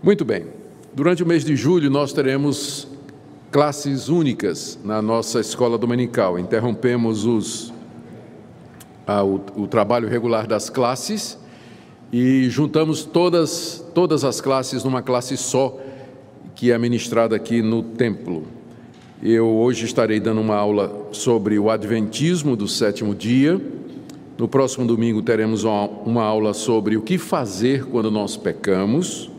Muito bem. Durante o mês de julho, nós teremos classes únicas na nossa escola dominical. Interrompemos o trabalho regular das classes e juntamos todas as classes numa classe só, que é ministrada aqui no templo. Eu hoje estarei dando uma aula sobre o Adventismo do sétimo dia. No próximo domingo teremos uma aula sobre o que fazer quando nós pecamos.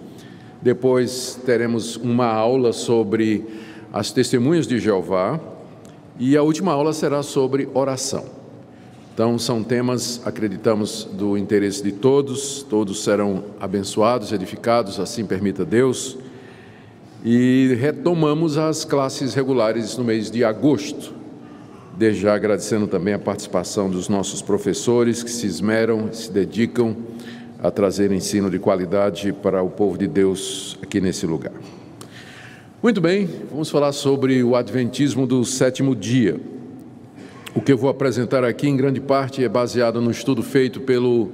Depois teremos uma aula sobre as testemunhas de Jeová. E a última aula será sobre oração. Então, são temas, acreditamos, do interesse de todos. Todos serão abençoados, edificados, assim permita Deus. E retomamos as classes regulares no mês de agosto. Desde já agradecendo também a participação dos nossos professores que se esmeram, se dedicam a trazer ensino de qualidade para o povo de Deus aqui nesse lugar. Muito bem, vamos falar sobre o Adventismo do sétimo dia. O que eu vou apresentar aqui, em grande parte, é baseado no estudo feito pelo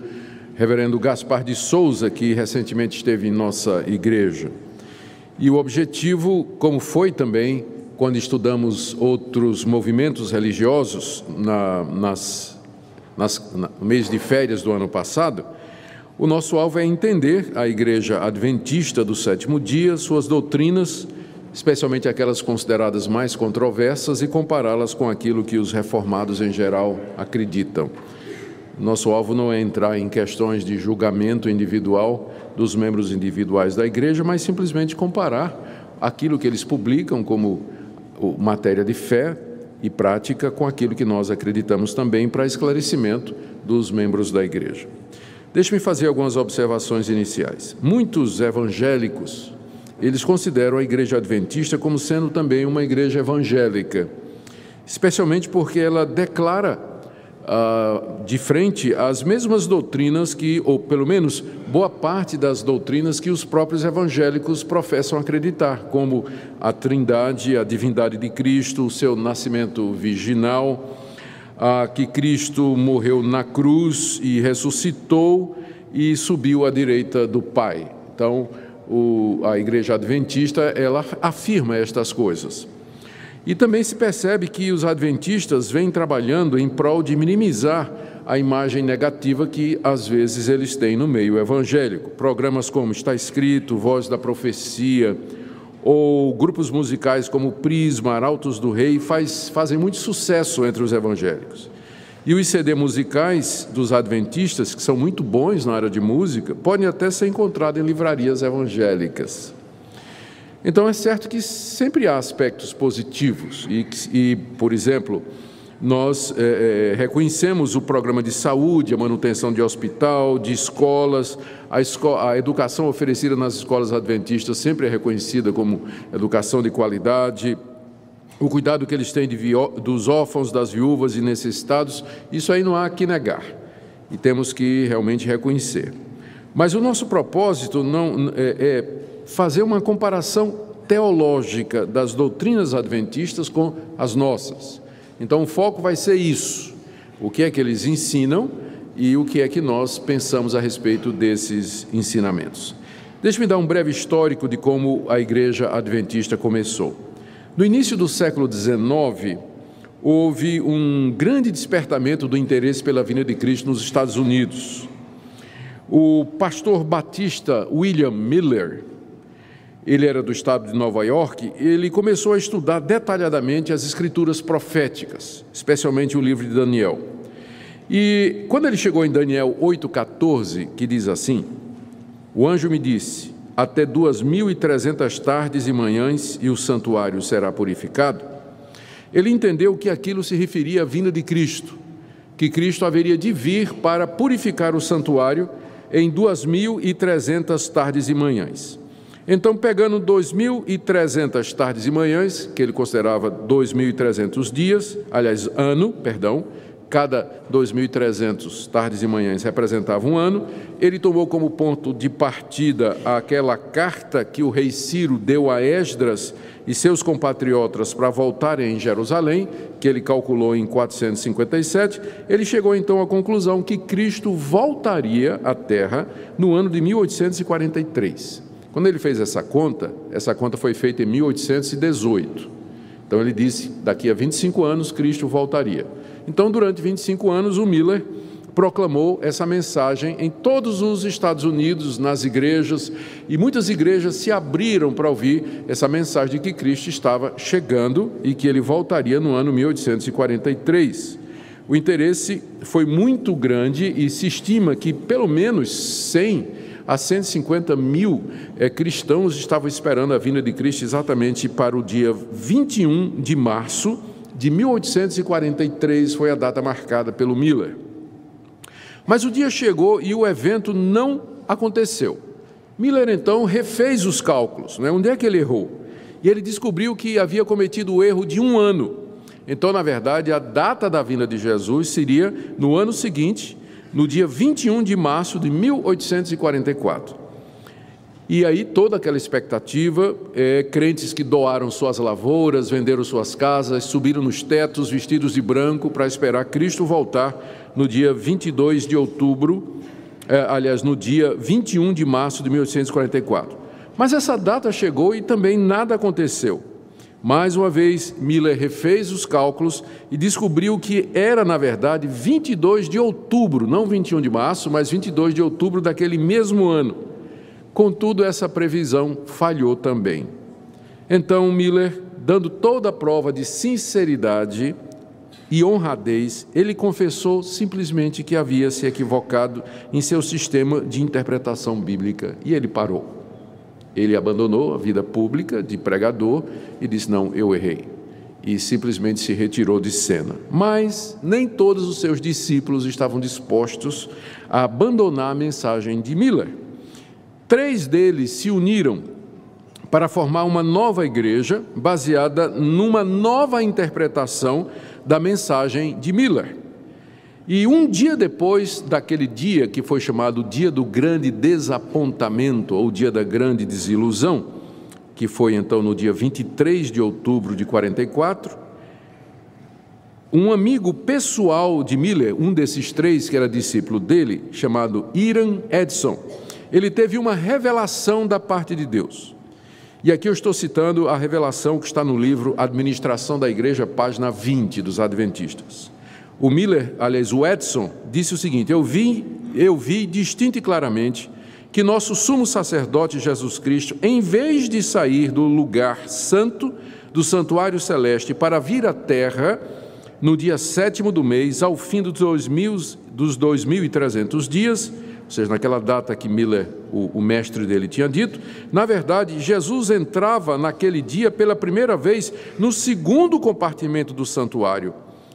reverendo Gaspar de Souza, que recentemente esteve em nossa igreja. E o objetivo, como foi também quando estudamos outros movimentos religiosos no mês de férias do ano passado, o nosso alvo é entender a Igreja Adventista do sétimo dia, suas doutrinas, especialmente aquelas consideradas mais controversas, e compará-las com aquilo que os reformados em geral acreditam. Nosso alvo não é entrar em questões de julgamento individual dos membros individuais da igreja, mas simplesmente comparar aquilo que eles publicam como matéria de fé e prática com aquilo que nós acreditamos também, para esclarecimento dos membros da igreja. Deixe-me fazer algumas observações iniciais. Muitos evangélicos, eles consideram a igreja adventista como sendo também uma igreja evangélica, especialmente porque ela declara de frente as mesmas doutrinas ou pelo menos boa parte das doutrinas que os próprios evangélicos professam acreditar, como a trindade, a divindade de Cristo, o seu nascimento virginal, que Cristo morreu na cruz e ressuscitou e subiu à direita do Pai. Então, a igreja adventista, ela afirma estas coisas. E também se percebe que os adventistas vêm trabalhando em prol de minimizar a imagem negativa que, às vezes, eles têm no meio evangélico. Programas como Está Escrito, Voz da Profecia, ou grupos musicais como Prisma, Arautos do Rei, fazem muito sucesso entre os evangélicos. E os CD musicais dos adventistas, que são muito bons na área de música, podem até ser encontrados em livrarias evangélicas. Então, é certo que sempre há aspectos positivos e por exemplo, nós reconhecemos o programa de saúde, a manutenção de hospital, de escolas, a educação oferecida nas escolas adventistas sempre é reconhecida como educação de qualidade, o cuidado que eles têm dos órfãos, das viúvas e necessitados, isso aí não há que negar, e temos que realmente reconhecer. Mas o nosso propósito não é fazer uma comparação teológica das doutrinas adventistas com as nossas. Então, o foco vai ser isso, o que é que eles ensinam e o que é que nós pensamos a respeito desses ensinamentos. Deixe-me dar um breve histórico de como a igreja adventista começou. No início do século XIX, houve um grande despertamento do interesse pela vinda de Cristo nos Estados Unidos. O pastor batista William Miller, ele era do estado de Nova York, ele começou a estudar detalhadamente as escrituras proféticas, especialmente o livro de Daniel. E quando ele chegou em Daniel 8,14, que diz assim: o anjo me disse, até 2.300 tardes e manhãs e o santuário será purificado, ele entendeu que aquilo se referia à vinda de Cristo, que Cristo haveria de vir para purificar o santuário em 2.300 tardes e manhãs. Então, pegando 2.300 tardes e manhãs, que ele considerava 2.300 dias, cada 2.300 tardes e manhãs representava um ano, ele tomou como ponto de partida aquela carta que o rei Ciro deu a Esdras e seus compatriotas para voltarem em Jerusalém, que ele calculou em 457, ele chegou então à conclusão que Cristo voltaria à Terra no ano de 1843. Quando ele fez essa conta foi feita em 1818. Então ele disse, daqui a 25 anos Cristo voltaria. Então, durante 25 anos, o Miller proclamou essa mensagem em todos os Estados Unidos, nas igrejas, e muitas igrejas se abriram para ouvir essa mensagem de que Cristo estava chegando e que ele voltaria no ano 1843. O interesse foi muito grande e se estima que pelo menos 100 a 150 mil cristãos estavam esperando a vinda de Cristo exatamente para o dia 21 de março de 1843, foi a data marcada pelo Miller. Mas o dia chegou e o evento não aconteceu. Miller, então, refez os cálculos, né? Onde é que ele errou? E ele descobriu que havia cometido o erro de 1 ano. Então, na verdade, a data da vinda de Jesus seria no ano seguinte, no dia 21 de março de 1844. E aí toda aquela expectativa, crentes que doaram suas lavouras, venderam suas casas, subiram nos tetos vestidos de branco para esperar Cristo voltar no dia 22 de outubro, no dia 21 de março de 1844. Mas essa data chegou e também nada aconteceu. Mais uma vez, Miller refez os cálculos e descobriu que era, na verdade, 22 de outubro, não 21 de março, mas 22 de outubro daquele mesmo ano. Contudo, essa previsão falhou também. Então, Miller, dando toda a prova de sinceridade e honradez, ele confessou simplesmente que havia se equivocado em seu sistema de interpretação bíblica e ele parou. Ele abandonou a vida pública de pregador e disse, não, eu errei. E simplesmente se retirou de cena. Mas nem todos os seus discípulos estavam dispostos a abandonar a mensagem de Miller. 3 deles se uniram para formar uma nova igreja baseada numa nova interpretação da mensagem de Miller. E um dia depois daquele dia que foi chamado Dia do Grande Desapontamento, ou Dia da Grande Desilusão, que foi então no dia 23 de outubro de 44, um amigo pessoal de Miller, um desses 3 que era discípulo dele, chamado Hiram Edson, ele teve uma revelação da parte de Deus. E aqui eu estou citando a revelação que está no livro Administração da Igreja, página 20 dos Adventistas. O Edson, disse o seguinte, eu vi distinto e claramente que nosso sumo sacerdote Jesus Cristo, em vez de sair do lugar santo, do santuário celeste, para vir à terra, no dia 7º do mês, ao fim dos 2.300 dias, ou seja, naquela data que Miller, o mestre dele, tinha dito, na verdade, Jesus entrava naquele dia pela primeira vez no 2º compartimento do santuário,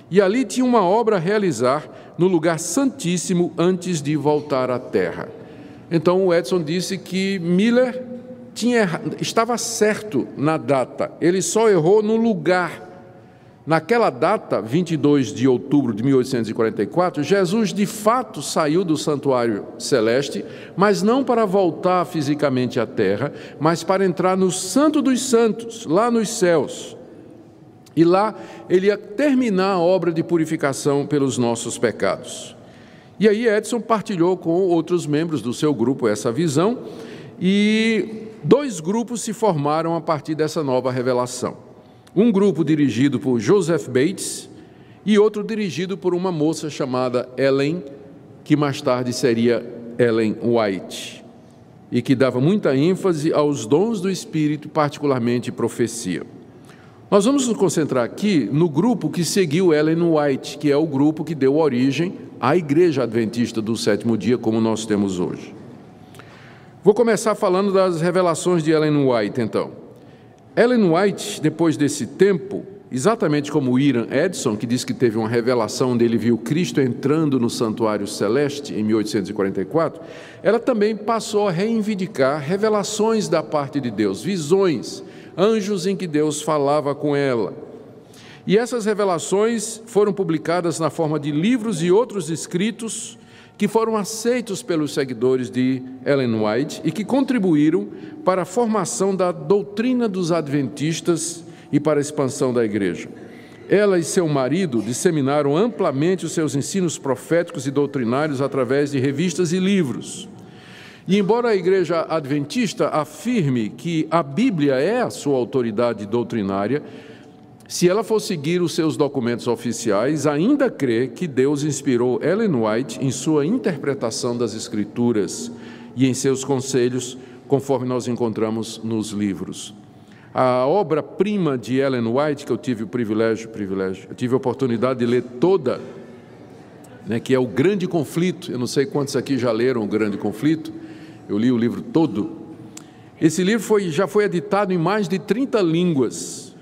e ali tinha uma obra a realizar no lugar santíssimo antes de voltar à terra. Então o Edson disse que Miller estava certo na data, ele só errou no lugar. Naquela data, 22 de outubro de 1844, Jesus de fato saiu do santuário celeste, mas não para voltar fisicamente à terra, mas para entrar no Santo dos Santos, lá nos céus. E lá ele ia terminar a obra de purificação pelos nossos pecados. E aí Edson partilhou com outros membros do seu grupo essa visão, e 2 grupos se formaram a partir dessa nova revelação. Um grupo dirigido por Joseph Bates e outro dirigido por uma moça chamada Ellen, que mais tarde seria Ellen White, e que dava muita ênfase aos dons do Espírito, particularmente profecia. Nós vamos nos concentrar aqui no grupo que seguiu Ellen White, que é o grupo que deu origem à Igreja Adventista do Sétimo Dia, como nós temos hoje. Vou começar falando das revelações de Ellen White, então. Ellen White, depois desse tempo, exatamente como o Hiram Edson, que disse que teve uma revelação onde ele viu Cristo entrando no santuário celeste em 1844, ela também passou a reivindicar revelações da parte de Deus, visões, anjos em que Deus falava com ela. E essas revelações foram publicadas na forma de livros e outros escritos que foram aceitos pelos seguidores de Ellen White e que contribuíram para a formação da doutrina dos adventistas e para a expansão da igreja. Ela e seu marido disseminaram amplamente os seus ensinos proféticos e doutrinários através de revistas e livros. E embora a Igreja Adventista afirme que a Bíblia é a sua autoridade doutrinária, se ela for seguir os seus documentos oficiais, ainda crê que Deus inspirou Ellen White em sua interpretação das Escrituras e em seus conselhos, conforme nós encontramos nos livros. A obra-prima de Ellen White, que eu tive eu tive a oportunidade de ler toda, que é O Grande Conflito. Eu não sei quantos aqui já leram O Grande Conflito, eu li o livro todo. Esse livro já foi editado em mais de 30 línguas,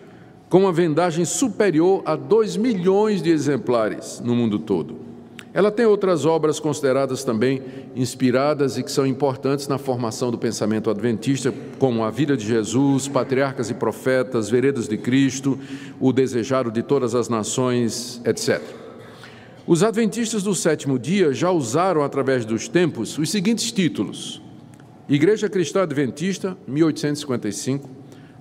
com uma vendagem superior a 2 milhões de exemplares no mundo todo. Ela tem outras obras consideradas também inspiradas e que são importantes na formação do pensamento adventista, como A Vida de Jesus, Patriarcas e Profetas, Veredas de Cristo, O Desejado de Todas as Nações, etc. Os adventistas do sétimo dia já usaram, através dos tempos, os seguintes títulos: Igreja Cristã Adventista, 1855,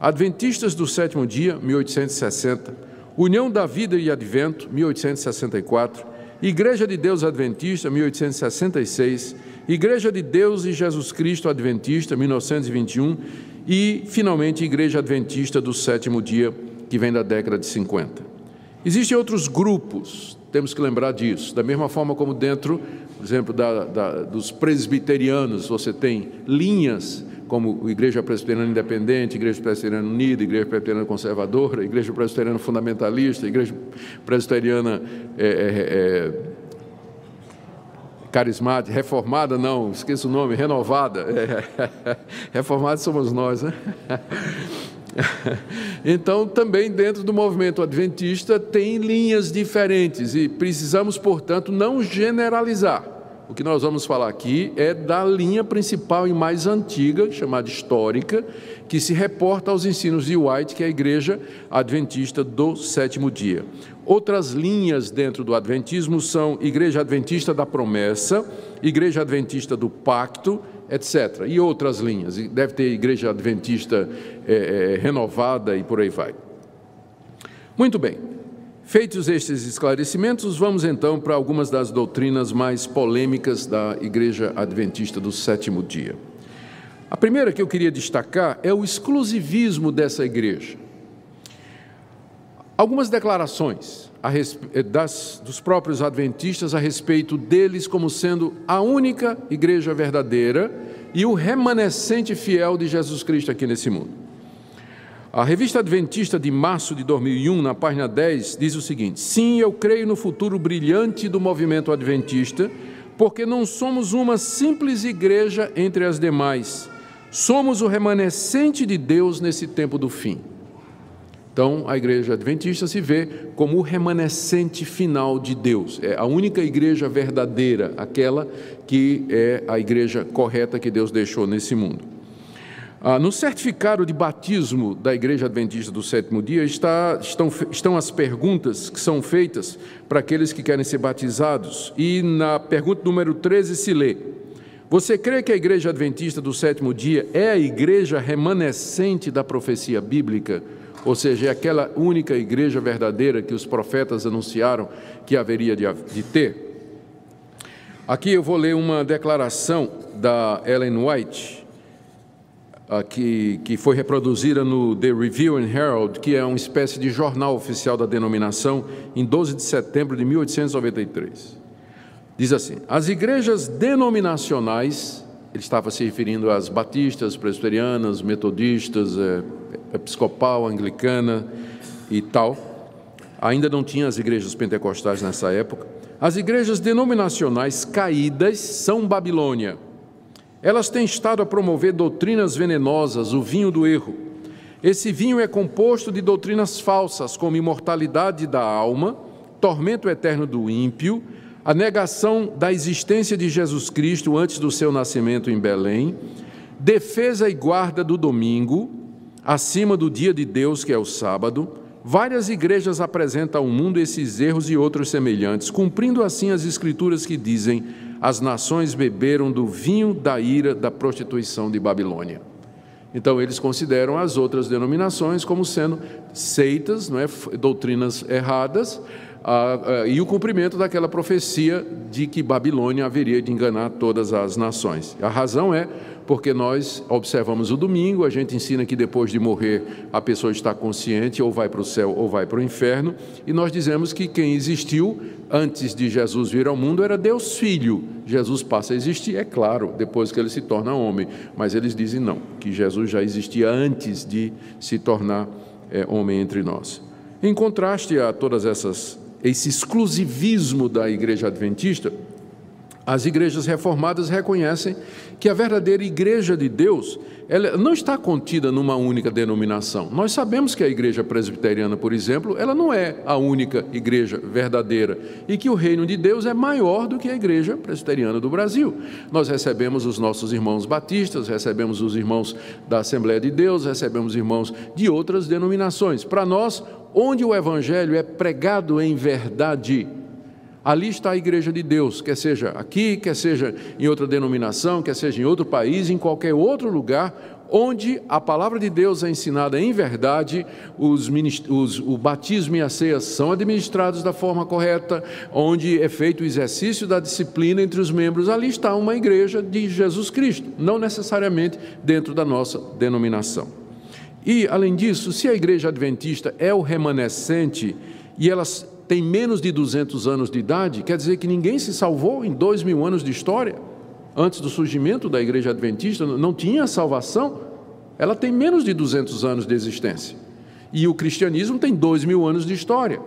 Adventistas do Sétimo Dia, 1860, União da Vida e Advento, 1864, Igreja de Deus Adventista, 1866, Igreja de Deus e Jesus Cristo Adventista, 1921 e, finalmente, Igreja Adventista do Sétimo Dia, que vem da década de 50. Existem outros grupos, temos que lembrar disso, da mesma forma como dentro, por exemplo, dos presbiterianos, você tem linhas como Igreja Presbiteriana Independente, Igreja Presbiteriana Unida, Igreja Presbiteriana Conservadora, Igreja Presbiteriana Fundamentalista, Igreja Presbiteriana Carismática, Reformada, não, esqueço o nome, Renovada. Reformados somos nós, né? Então, também dentro do movimento adventista tem linhas diferentes e precisamos, portanto, não generalizar. O que nós vamos falar aqui é da linha principal e mais antiga, chamada histórica, que se reporta aos ensinos de White, que é a Igreja Adventista do Sétimo Dia. Outras linhas dentro do Adventismo são Igreja Adventista da Promessa, Igreja Adventista do Pacto, etc. E outras linhas, deve ter Igreja Adventista Renovada e por aí vai. Muito bem. Feitos estes esclarecimentos, vamos então para algumas das doutrinas mais polêmicas da Igreja Adventista do Sétimo Dia. A primeira que eu queria destacar é o exclusivismo dessa igreja. Algumas declarações dos próprios adventistas a respeito deles como sendo a única igreja verdadeira e o remanescente fiel de Jesus Cristo aqui nesse mundo. A Revista Adventista de março de 2001, na página 10, diz o seguinte: sim, eu creio no futuro brilhante do movimento adventista, porque não somos uma simples igreja entre as demais, somos o remanescente de Deus nesse tempo do fim. Então, a igreja adventista se vê como o remanescente final de Deus, é a única igreja verdadeira, aquela que é a igreja correta que Deus deixou nesse mundo. No certificado de batismo da Igreja Adventista do Sétimo Dia estão as perguntas que são feitas para aqueles que querem ser batizados. E na pergunta número 13 se lê: você crê que a Igreja Adventista do Sétimo Dia é a igreja remanescente da profecia bíblica? Ou seja, é aquela única igreja verdadeira que os profetas anunciaram que haveria de ter? Aqui eu vou ler uma declaração da Ellen White, que foi reproduzida no The Review and Herald, que é uma espécie de jornal oficial da denominação, em 12 de setembro de 1893. Diz assim: as igrejas denominacionais, ele estava se referindo às batistas, presbiterianas, metodistas, episcopal, anglicana e tal, ainda não tinha as igrejas pentecostais nessa época. As igrejas denominacionais caídas são Babilônia. Elas têm estado a promover doutrinas venenosas, o vinho do erro. Esse vinho é composto de doutrinas falsas, como imortalidade da alma, tormento eterno do ímpio, a negação da existência de Jesus Cristo antes do seu nascimento em Belém, defesa e guarda do domingo, acima do dia de Deus, que é o sábado. Várias igrejas apresentam ao mundo esses erros e outros semelhantes, cumprindo assim as escrituras que dizem: as nações beberam do vinho da ira da prostituição de Babilônia. Então, eles consideram as outras denominações como sendo seitas, não é? Doutrinas erradas, e o cumprimento daquela profecia de que Babilônia haveria de enganar todas as nações. A razão é porque nós observamos o domingo, a gente ensina que depois de morrer a pessoa está consciente, ou vai para o céu ou vai para o inferno, e nós dizemos que quem existiu antes de Jesus vir ao mundo era Deus Filho. Jesus passa a existir, é claro, depois que ele se torna homem, mas eles dizem não, que Jesus já existia antes de se tornar homem entre nós. Em contraste a todas esse exclusivismo da Igreja Adventista, as igrejas reformadas reconhecem que a verdadeira Igreja de Deus, ela não está contida numa única denominação. Nós sabemos que a Igreja Presbiteriana, por exemplo, ela não é a única igreja verdadeira e que o reino de Deus é maior do que a Igreja Presbiteriana do Brasil. Nós recebemos os nossos irmãos batistas, recebemos os irmãos da Assembleia de Deus, recebemos irmãos de outras denominações. Para nós, onde o Evangelho é pregado em verdade, ali está a Igreja de Deus, quer seja aqui, quer seja em outra denominação, quer seja em outro país, em qualquer outro lugar, onde a palavra de Deus é ensinada em verdade, o batismo e a ceia são administrados da forma correta, onde é feito o exercício da disciplina entre os membros, ali está uma igreja de Jesus Cristo, não necessariamente dentro da nossa denominação. E, além disso, se a Igreja Adventista é o remanescente e elas tem menos de 200 anos de idade, quer dizer que ninguém se salvou em 2000 anos de história. Antes do surgimento da Igreja Adventista, não tinha salvação. Ela tem menos de 200 anos de existência. E o cristianismo tem 2000 anos de história.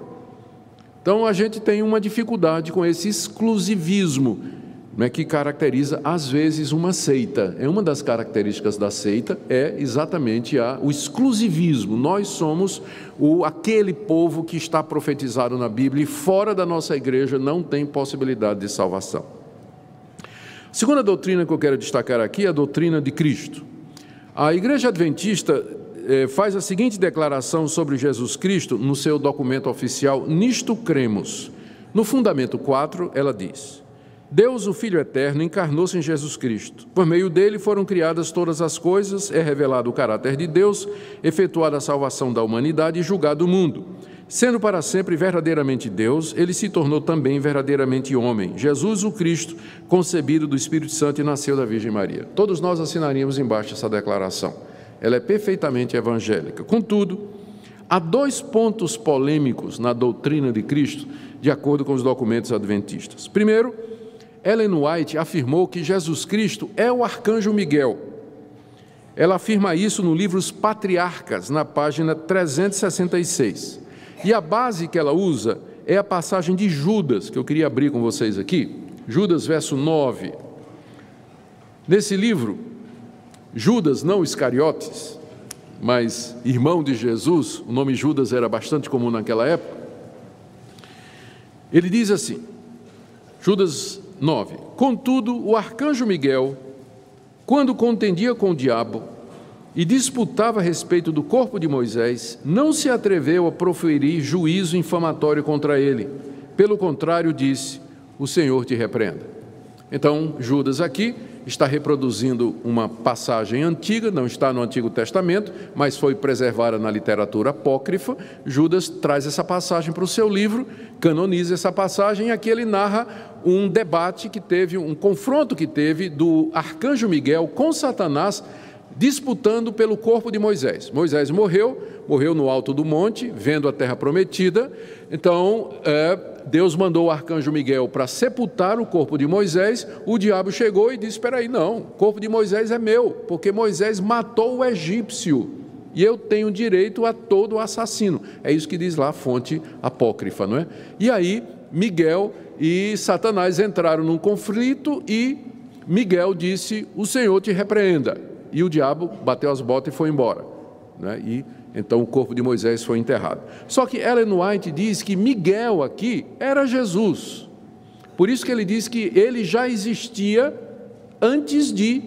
Então, a gente tem uma dificuldade com esse exclusivismo, né, que caracteriza, às vezes, uma seita. Uma das características da seita é exatamente o exclusivismo. Nós somos aquele povo que está profetizado na Bíblia e fora da nossa igreja não tem possibilidade de salvação. A segunda doutrina que eu quero destacar aqui é a doutrina de Cristo. A Igreja Adventista faz a seguinte declaração sobre Jesus Cristo no seu documento oficial, Nisto Cremos. No fundamento 4, ela diz: Deus, o Filho Eterno, encarnou-se em Jesus Cristo. Por meio dele foram criadas todas as coisas, é revelado o caráter de Deus, efetuada a salvação da humanidade e julgado o mundo. Sendo para sempre verdadeiramente Deus, ele se tornou também verdadeiramente homem. Jesus, o Cristo, concebido do Espírito Santo e nasceu da Virgem Maria. Todos nós assinaríamos embaixo essa declaração. Ela é perfeitamente evangélica. Contudo, há 2 pontos polêmicos na doutrina de Cristo, de acordo com os documentos adventistas. Primeiro, Ellen White afirmou que Jesus Cristo é o arcanjo Miguel. Ela afirma isso no livro Os Patriarcas, na página 366. E a base que ela usa é a passagem de Judas, que eu queria abrir com vocês aqui. Judas, verso 9. Nesse livro, Judas, não Iscariotes, mas irmão de Jesus, o nome Judas era bastante comum naquela época. Ele diz assim, Judas 9: Contudo, o arcanjo Miguel, quando contendia com o diabo e disputava a respeito do corpo de Moisés, não se atreveu a proferir juízo infamatório contra ele. Pelo contrário, disse: o Senhor te repreenda. Então, Judas aqui está reproduzindo uma passagem antiga, não está no Antigo Testamento, mas foi preservada na literatura apócrifa. Judas traz essa passagem para o seu livro, canoniza essa passagem, e aqui ele narra um debate que teve, um confronto que teve do arcanjo Miguel com Satanás, disputando pelo corpo de Moisés. Moisés morreu no alto do monte, vendo a terra prometida. Então, Deus mandou o arcanjo Miguel para sepultar o corpo de Moisés. O diabo chegou e disse: espera aí, não, o corpo de Moisés é meu, porque Moisés matou o egípcio e eu tenho direito a todo assassino. É isso que diz lá a fonte apócrifa, não é? E aí, Miguel e Satanás entraram num conflito e Miguel disse: o Senhor te repreenda. E o diabo bateu as botas e foi embora, né? E então o corpo de Moisés foi enterrado. Só que Ellen White diz que Miguel aqui era Jesus. Por isso que ele diz que ele já existia antes de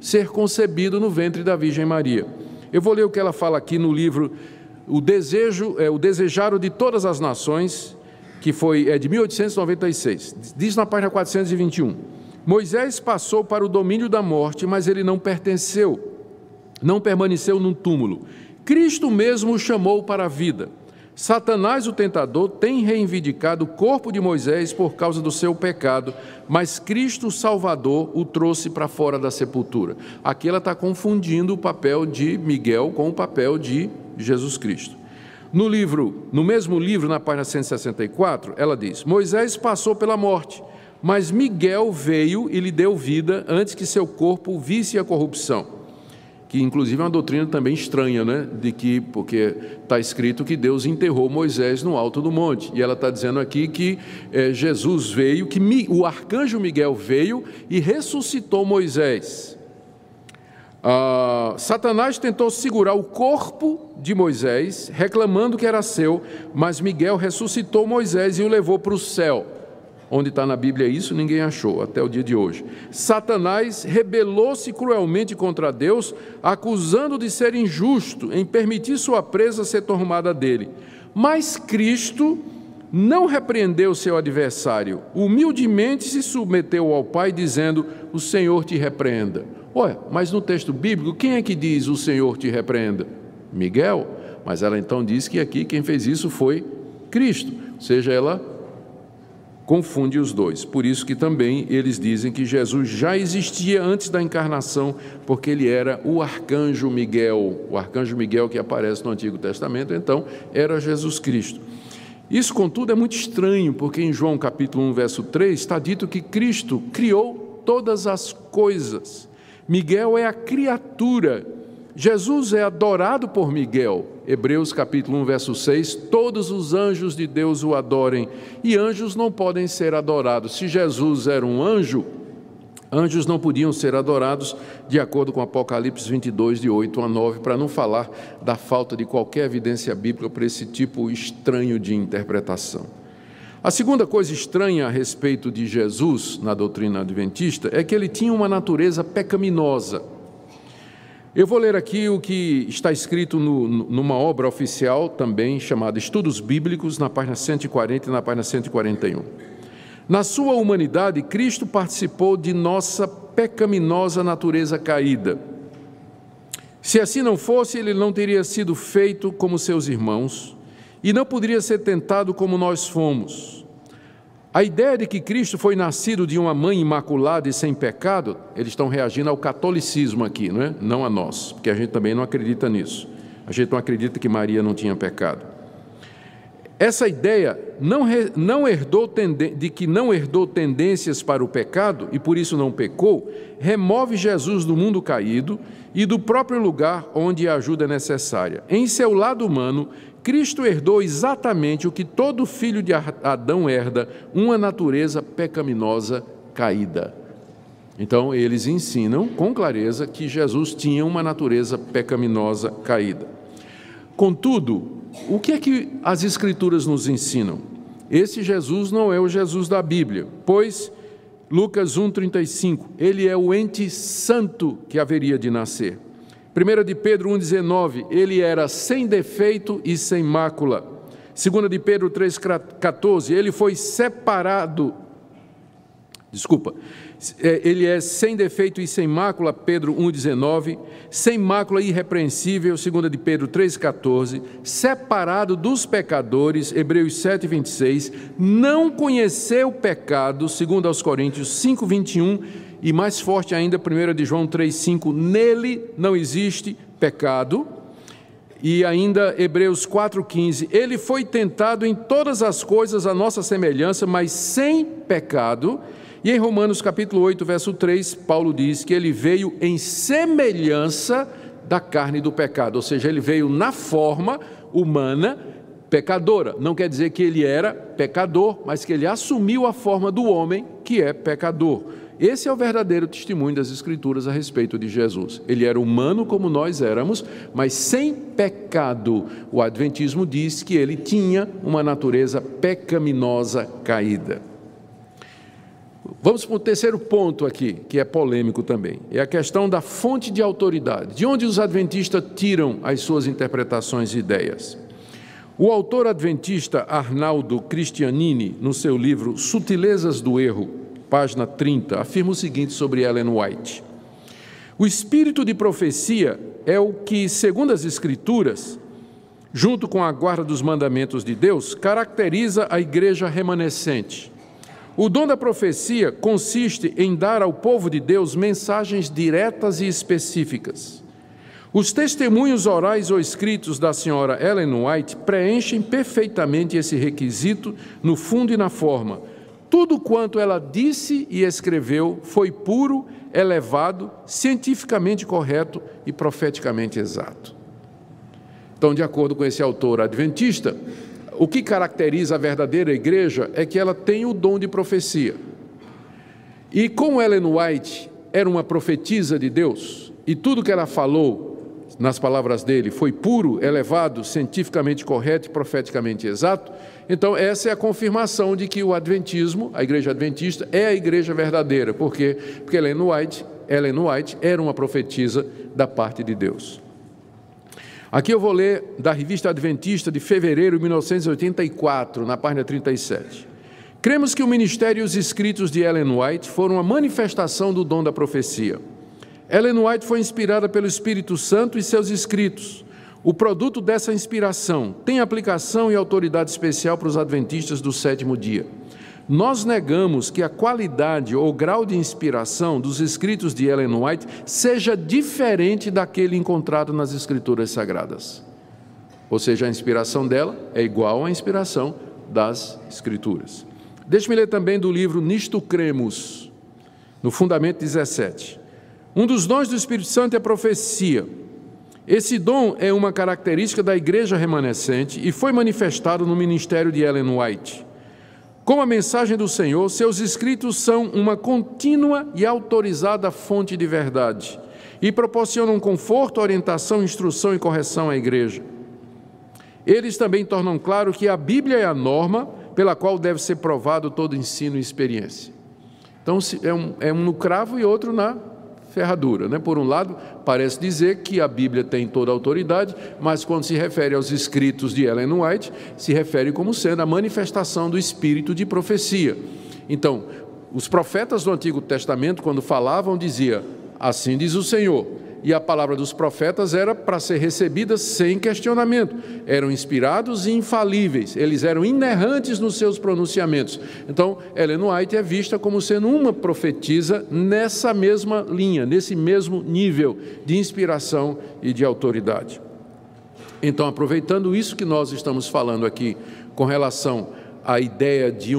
ser concebido no ventre da Virgem Maria. Eu vou ler o que ela fala aqui no livro O Desejaro de Todas as Nações, que é de 1896. Diz na página 421. Moisés passou para o domínio da morte, mas ele não permaneceu num túmulo. Cristo mesmo o chamou para a vida. Satanás, o tentador, tem reivindicado o corpo de Moisés por causa do seu pecado, mas Cristo, o Salvador, o trouxe para fora da sepultura. Aqui ela está confundindo o papel de Miguel com o papel de Jesus Cristo. No mesmo livro, na página 164, ela diz: Moisés passou pela morte, mas Miguel veio e lhe deu vida antes que seu corpo visse a corrupção. Que inclusive é uma doutrina também estranha, né? Porque está escrito que Deus enterrou Moisés no alto do monte, e ela está dizendo aqui que Jesus veio, que o arcanjo Miguel veio e ressuscitou Moisés. Satanás tentou segurar o corpo de Moisés, reclamando que era seu, mas Miguel ressuscitou Moisés e o levou para o céu. Onde está na Bíblia isso, ninguém achou, até o dia de hoje. Satanás rebelou-se cruelmente contra Deus, acusando de ser injusto em permitir sua presa ser tomada dele. Mas Cristo não repreendeu seu adversário, humildemente se submeteu ao Pai, dizendo: o Senhor te repreenda. Olha, mas no texto bíblico, quem é que diz o Senhor te repreenda? Miguel. Mas ela então diz que aqui quem fez isso foi Cristo, ou seja, ela confunde os dois. Por isso que também eles dizem que Jesus já existia antes da encarnação, porque ele era o arcanjo Miguel que aparece no Antigo Testamento, então era Jesus Cristo. Isso, contudo, é muito estranho, porque em João capítulo 1, verso 3, está dito que Cristo criou todas as coisas. Miguel é a criatura. Jesus é adorado por Miguel. Hebreus capítulo 1, verso 6, todos os anjos de Deus o adorem, e anjos não podem ser adorados. Se Jesus era um anjo, anjos não podiam ser adorados, de acordo com Apocalipse 22, de 8 a 9, para não falar da falta de qualquer evidência bíblica para esse tipo estranho de interpretação. A segunda coisa estranha a respeito de Jesus, na doutrina adventista, é que ele tinha uma natureza pecaminosa. Eu vou ler aqui o que está escrito numa obra oficial também, chamada Estudos Bíblicos, na página 140 e na página 141. Na sua humanidade, Cristo participou de nossa pecaminosa natureza caída. Se assim não fosse, ele não teria sido feito como seus irmãos e não poderia ser tentado como nós fomos. A ideia de que Cristo foi nascido de uma mãe imaculada e sem pecado, eles estão reagindo ao catolicismo aqui, não é? Não a nós, porque a gente também não acredita nisso. A gente não acredita que Maria não tinha pecado. Essa ideia de que não herdou tendências para o pecado e por isso não pecou, remove Jesus do mundo caído e do próprio lugar onde a ajuda é necessária. Em seu lado humano, Cristo herdou exatamente o que todo filho de Adão herda, uma natureza pecaminosa caída. Então, eles ensinam com clareza que Jesus tinha uma natureza pecaminosa caída. Contudo, o que é que as Escrituras nos ensinam? Esse Jesus não é o Jesus da Bíblia, pois Lucas 1,35, ele é o ente santo que haveria de nascer. 1 de Pedro 1,19, ele era sem defeito e sem mácula. 2 de Pedro 3,14, ele foi separado, ele é sem defeito e sem mácula, Pedro 1,19, sem mácula irrepreensível, 2 de Pedro 3,14, separado dos pecadores, Hebreus 7,26, não conheceu o pecado, 2 aos Coríntios 5,21, e mais forte ainda, 1 de João 3,5, nele não existe pecado. E ainda Hebreus 4,15, ele foi tentado em todas as coisas à nossa semelhança, mas sem pecado. E em Romanos capítulo 8, verso 3, Paulo diz que ele veio em semelhança da carne do pecado, ou seja, ele veio na forma humana pecadora. Não quer dizer que ele era pecador, mas que ele assumiu a forma do homem que é pecador. Esse é o verdadeiro testemunho das Escrituras a respeito de Jesus. Ele era humano como nós éramos, mas sem pecado. O Adventismo diz que ele tinha uma natureza pecaminosa caída. Vamos para o terceiro ponto aqui, que é polêmico também. É a questão da fonte de autoridade. De onde os adventistas tiram as suas interpretações e ideias? O autor adventista Arnaldo Cristianini, no seu livro Sutilezas do Erro, página 30, afirma o seguinte sobre Ellen White: o espírito de profecia é o que, segundo as Escrituras, junto com a guarda dos mandamentos de Deus, caracteriza a igreja remanescente. O dom da profecia consiste em dar ao povo de Deus mensagens diretas e específicas. Os testemunhos orais ou escritos da senhora Ellen White preenchem perfeitamente esse requisito no fundo e na forma. Tudo quanto ela disse e escreveu foi puro, elevado, cientificamente correto e profeticamente exato. Então, de acordo com esse autor adventista, o que caracteriza a verdadeira igreja é que ela tem o dom de profecia. E como Ellen White era uma profetisa de Deus, e tudo que ela falou, nas palavras dele, foi puro, elevado, cientificamente correto e profeticamente exato, então essa é a confirmação de que o adventismo, a igreja adventista, é a igreja verdadeira. Por quê? Porque Ellen White era uma profetisa da parte de Deus. Aqui eu vou ler da Revista Adventista de fevereiro de 1984, na página 37. Cremos que o ministério e os escritos de Ellen White foram uma manifestação do dom da profecia. Ellen White foi inspirada pelo Espírito Santo e seus escritos. O produto dessa inspiração tem aplicação e autoridade especial para os adventistas do sétimo dia. Nós negamos que a qualidade ou grau de inspiração dos escritos de Ellen White seja diferente daquele encontrado nas Escrituras Sagradas. Ou seja, a inspiração dela é igual à inspiração das Escrituras. Deixe-me ler também do livro Nisto Cremos, no Fundamento 17. Um dos dons do Espírito Santo é a profecia. Esse dom é uma característica da igreja remanescente e foi manifestado no ministério de Ellen White. Como a mensagem do Senhor, seus escritos são uma contínua e autorizada fonte de verdade e proporcionam conforto, orientação, instrução e correção à igreja. Eles também tornam claro que a Bíblia é a norma pela qual deve ser provado todo ensino e experiência. Então, é um no cravo e outro na ferradura, né? Por um lado, parece dizer que a Bíblia tem toda a autoridade, mas quando se refere aos escritos de Ellen White, se refere como sendo a manifestação do espírito de profecia. Então, os profetas do Antigo Testamento, quando falavam, diziam, assim diz o Senhor. E a palavra dos profetas era para ser recebida sem questionamento. Eram inspirados e infalíveis. Eles eram inerrantes nos seus pronunciamentos. Então, Ellen White é vista como sendo uma profetisa nessa mesma linha, nesse mesmo nível de inspiração e de autoridade. Então, aproveitando isso que nós estamos falando aqui com relação à ideia de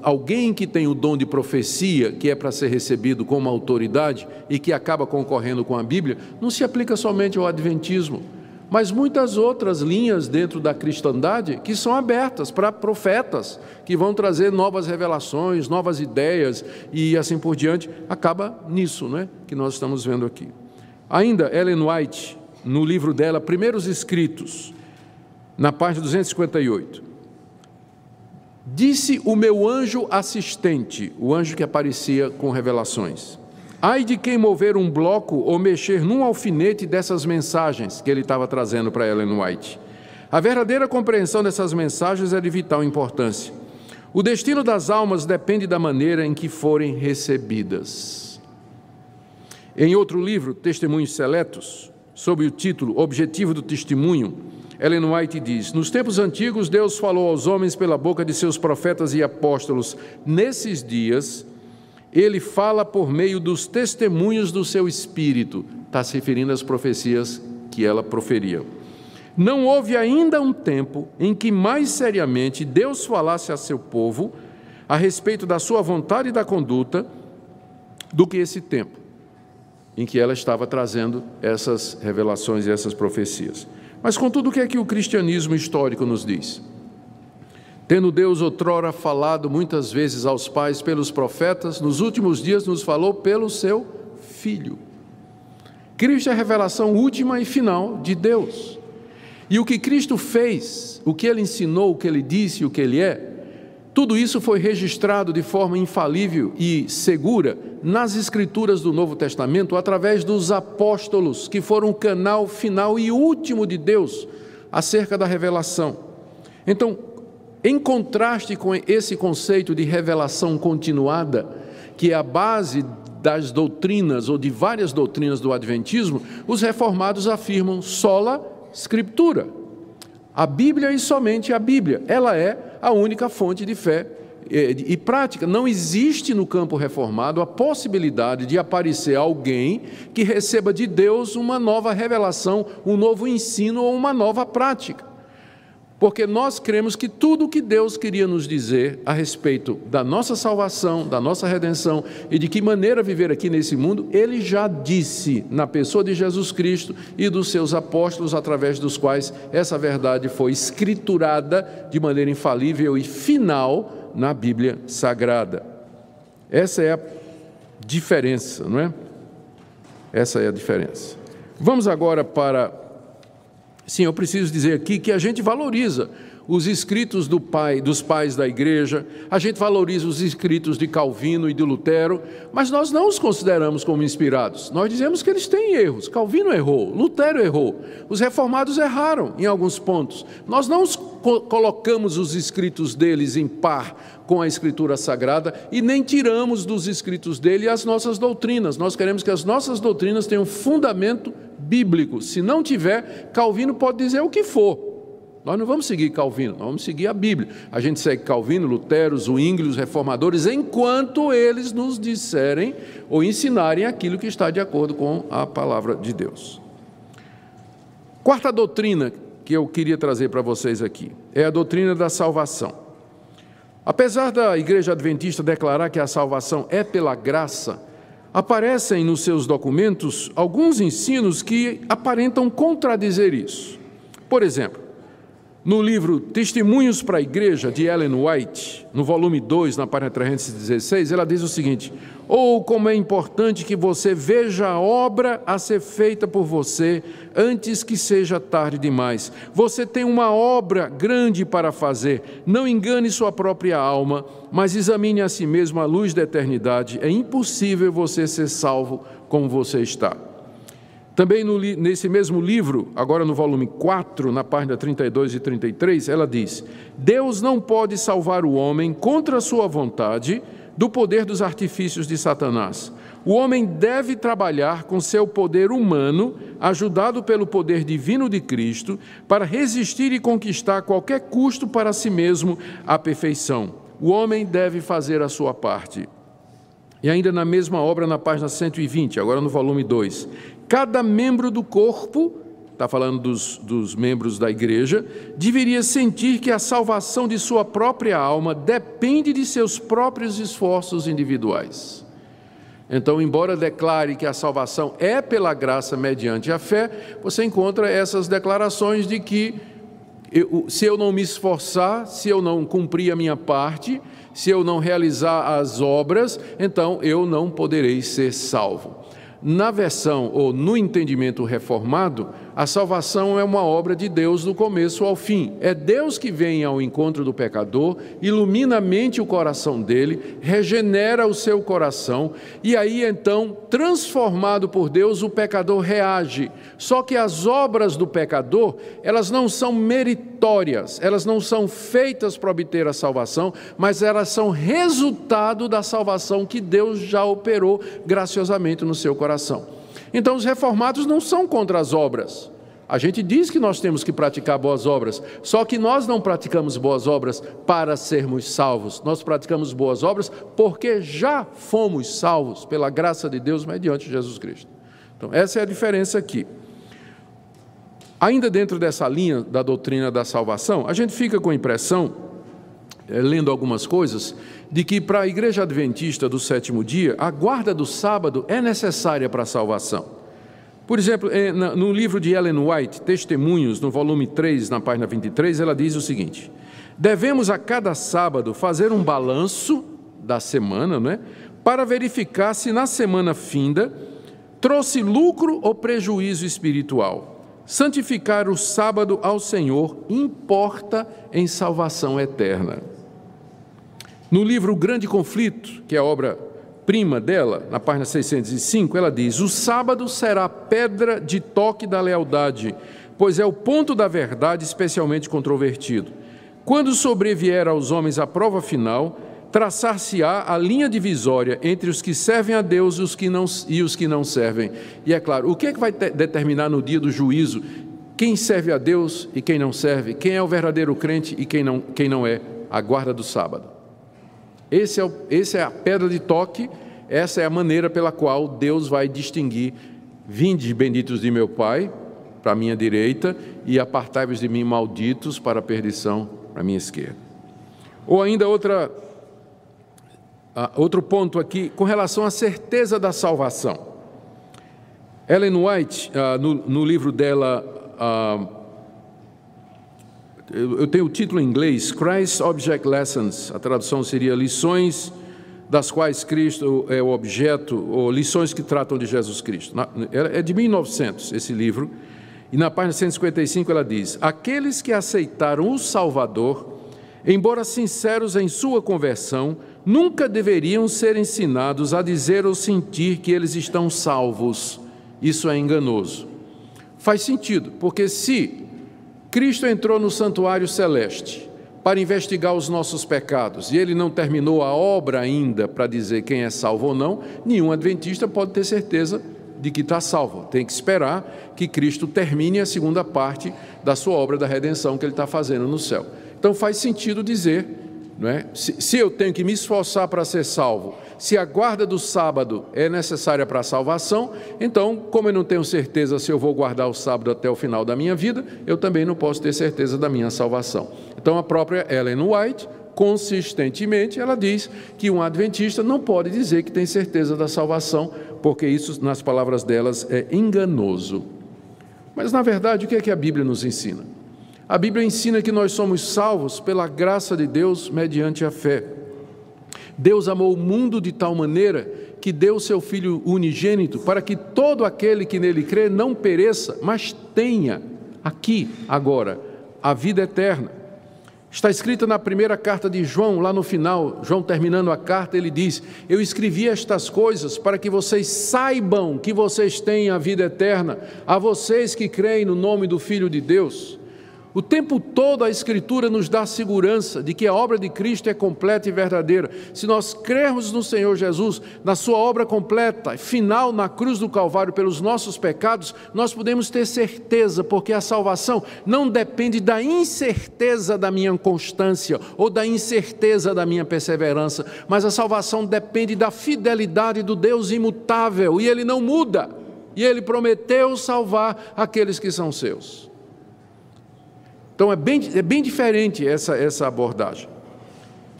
alguém que tem o dom de profecia, que é para ser recebido como autoridade e que acaba concorrendo com a Bíblia, não se aplica somente ao adventismo, mas muitas outras linhas dentro da cristandade que são abertas para profetas, que vão trazer novas revelações, novas ideias e assim por diante. Acaba nisso, né, que nós estamos vendo aqui. Ainda Ellen White, no livro dela, Primeiros Escritos, na página 258, disse o meu anjo assistente, o anjo que aparecia com revelações, ai de quem mover um bloco ou mexer num alfinete dessas mensagens que ele estava trazendo para Ellen White. A verdadeira compreensão dessas mensagens é de vital importância. O destino das almas depende da maneira em que forem recebidas. Em outro livro, Testemunhos Seletos, sob o título Objetivo do Testemunho, Ellen White diz, nos tempos antigos, Deus falou aos homens pela boca de seus profetas e apóstolos. Nesses dias, Ele fala por meio dos testemunhos do seu Espírito. Está se referindo às profecias que ela proferia. Não houve ainda um tempo em que mais seriamente Deus falasse a seu povo a respeito da sua vontade e da conduta do que esse tempo em que ela estava trazendo essas revelações e essas profecias. Mas, contudo, o que é que o cristianismo histórico nos diz? Tendo Deus outrora falado muitas vezes aos pais pelos profetas, nos últimos dias nos falou pelo seu Filho. Cristo é a revelação última e final de Deus. E o que Cristo fez, o que Ele ensinou, o que Ele disse, o que Ele é, tudo isso foi registrado de forma infalível e segura nas Escrituras do Novo Testamento, através dos apóstolos, que foram o canal final e último de Deus acerca da revelação. Então, em contraste com esse conceito de revelação continuada, que é a base das doutrinas ou de várias doutrinas do adventismo, os reformados afirmam sola scriptura. A Bíblia e somente a Bíblia. Ela é a única fonte de fé e prática. Não existe no campo reformado a possibilidade de aparecer alguém que receba de Deus uma nova revelação, um novo ensino ou uma nova prática. Porque nós cremos que tudo o que Deus queria nos dizer a respeito da nossa salvação, da nossa redenção e de que maneira viver aqui nesse mundo, Ele já disse na pessoa de Jesus Cristo e dos seus apóstolos, através dos quais essa verdade foi escriturada de maneira infalível e final na Bíblia Sagrada. Essa é a diferença, não é? Essa é a diferença. Vamos agora para... Sim, eu preciso dizer aqui que a gente valoriza os escritos dos pais da igreja, a gente valoriza os escritos de Calvino e de Lutero, mas nós não os consideramos como inspirados. Nós dizemos que eles têm erros. Calvino errou, Lutero errou, os reformados erraram em alguns pontos. Nós não colocamos os escritos deles em par com a Escritura Sagrada e nem tiramos dos escritos dele as nossas doutrinas. Nós queremos que as nossas doutrinas tenham fundamento bíblico. Se não tiver, Calvino pode dizer o que for. Nós não vamos seguir Calvino, nós vamos seguir a Bíblia. A gente segue Calvino, Lutero, Zwingli, os reformadores, enquanto eles nos disserem ou ensinarem aquilo que está de acordo com a palavra de Deus. Quarta doutrina que eu queria trazer para vocês aqui é a doutrina da salvação. Apesar da Igreja Adventista declarar que a salvação é pela graça, aparecem nos seus documentos alguns ensinos que aparentam contradizer isso. Por exemplo, no livro Testemunhos para a Igreja, de Ellen White, no volume 2, na página 316, ela diz o seguinte: como é importante que você veja a obra a ser feita por você antes que seja tarde demais. Você tem uma obra grande para fazer. Não engane sua própria alma, mas examine a si mesmo à luz da eternidade. É impossível você ser salvo como você está. Também nesse mesmo livro, agora no volume 4, na página 32 e 33, ela diz: Deus não pode salvar o homem contra a sua vontade do poder dos artifícios de Satanás. O homem deve trabalhar com seu poder humano, ajudado pelo poder divino de Cristo, para resistir e conquistar a qualquer custo para si mesmo a perfeição. O homem deve fazer a sua parte. E ainda na mesma obra, na página 120, agora no volume 2, cada membro do corpo, está falando dos membros da igreja, deveria sentir que a salvação de sua própria alma depende de seus próprios esforços individuais. Então, embora declare que a salvação é pela graça mediante a fé, você encontra essas declarações de que se eu não me esforçar, se eu não cumprir a minha parte, se eu não realizar as obras, então eu não poderei ser salvo. Na versão ou no entendimento reformado, a salvação é uma obra de Deus do começo ao fim. É Deus que vem ao encontro do pecador, ilumina a mente e o coração dele, regenera o seu coração e aí então, transformado por Deus, o pecador reage. Só que as obras do pecador, elas não são meritórias, elas não são feitas para obter a salvação, mas elas são resultado da salvação que Deus já operou graciosamente no seu coração. Então, os reformados não são contra as obras. A gente diz que nós temos que praticar boas obras, só que nós não praticamos boas obras para sermos salvos. Nós praticamos boas obras porque já fomos salvos pela graça de Deus mediante Jesus Cristo. Então, essa é a diferença aqui. Ainda dentro dessa linha da doutrina da salvação, a gente fica com a impressão, lendo algumas coisas, de que para a Igreja Adventista do sétimo dia, a guarda do sábado é necessária para a salvação. Por exemplo, no livro de Ellen White, Testemunhos, no volume 3, na página 23, ela diz o seguinte: devemos a cada sábado fazer um balanço da semana, não é? Para verificar se na semana finda trouxe lucro ou prejuízo espiritual. Santificar o sábado ao Senhor importa em salvação eterna. No livro O Grande Conflito, que é a obra-prima dela, na página 605, ela diz: o sábado será a pedra de toque da lealdade, pois é o ponto da verdade especialmente controvertido. Quando sobrevier aos homens a prova final, traçar-se-á a linha divisória entre os que servem a Deus e os que não servem. E é claro, o que é que vai determinar no dia do juízo quem serve a Deus e quem não serve, quem é o verdadeiro crente e quem não é, a guarda do sábado. Essa é a pedra de toque, essa é a maneira pela qual Deus vai distinguir: vinde benditos de meu Pai, para a minha direita, e apartai-vos de mim, malditos, para a perdição, para a minha esquerda. Ou ainda outro ponto aqui, com relação à certeza da salvação. Ellen White, no livro dela, eu tenho o título em inglês, Christ Object Lessons, a tradução seria lições das quais Cristo é o objeto, ou lições que tratam de Jesus Cristo. É de 1900 esse livro, e na página 155 ela diz: aqueles que aceitaram o Salvador, embora sinceros em sua conversão, nunca deveriam ser ensinados a dizer ou sentir que eles estão salvos. Isso é enganoso. Faz sentido, porque se Cristo entrou no santuário celeste para investigar os nossos pecados, e Ele não terminou a obra ainda para dizer quem é salvo ou não, nenhum adventista pode ter certeza de que está salvo. Tem que esperar que Cristo termine a segunda parte da sua obra da redenção que Ele está fazendo no céu. Então faz sentido dizer, não é? Se eu tenho que me esforçar para ser salvo, se a guarda do sábado é necessária para a salvação, então, como eu não tenho certeza se eu vou guardar o sábado até o final da minha vida, eu também não posso ter certeza da minha salvação. Então a própria Ellen White, consistentemente, ela diz que um adventista não pode dizer que tem certeza da salvação, porque isso, nas palavras delas, é enganoso. Mas, na verdade, o que é que a Bíblia nos ensina? A Bíblia ensina que nós somos salvos pela graça de Deus mediante a fé. Deus amou o mundo de tal maneira que deu o seu Filho unigênito para que todo aquele que nele crê não pereça, mas tenha aqui, agora, a vida eterna. Está escrito na primeira carta de João, lá no final, João terminando a carta, ele diz: eu escrevi estas coisas para que vocês saibam que vocês têm a vida eterna, a vocês que creem no nome do Filho de Deus. O tempo todo a Escritura nos dá segurança de que a obra de Cristo é completa e verdadeira. Se nós crermos no Senhor Jesus, na sua obra completa, final na cruz do Calvário pelos nossos pecados, nós podemos ter certeza, porque a salvação não depende da incerteza da minha constância ou da incerteza da minha perseverança, mas a salvação depende da fidelidade do Deus imutável, e Ele não muda, e Ele prometeu salvar aqueles que são seus. Então é bem diferente essa abordagem.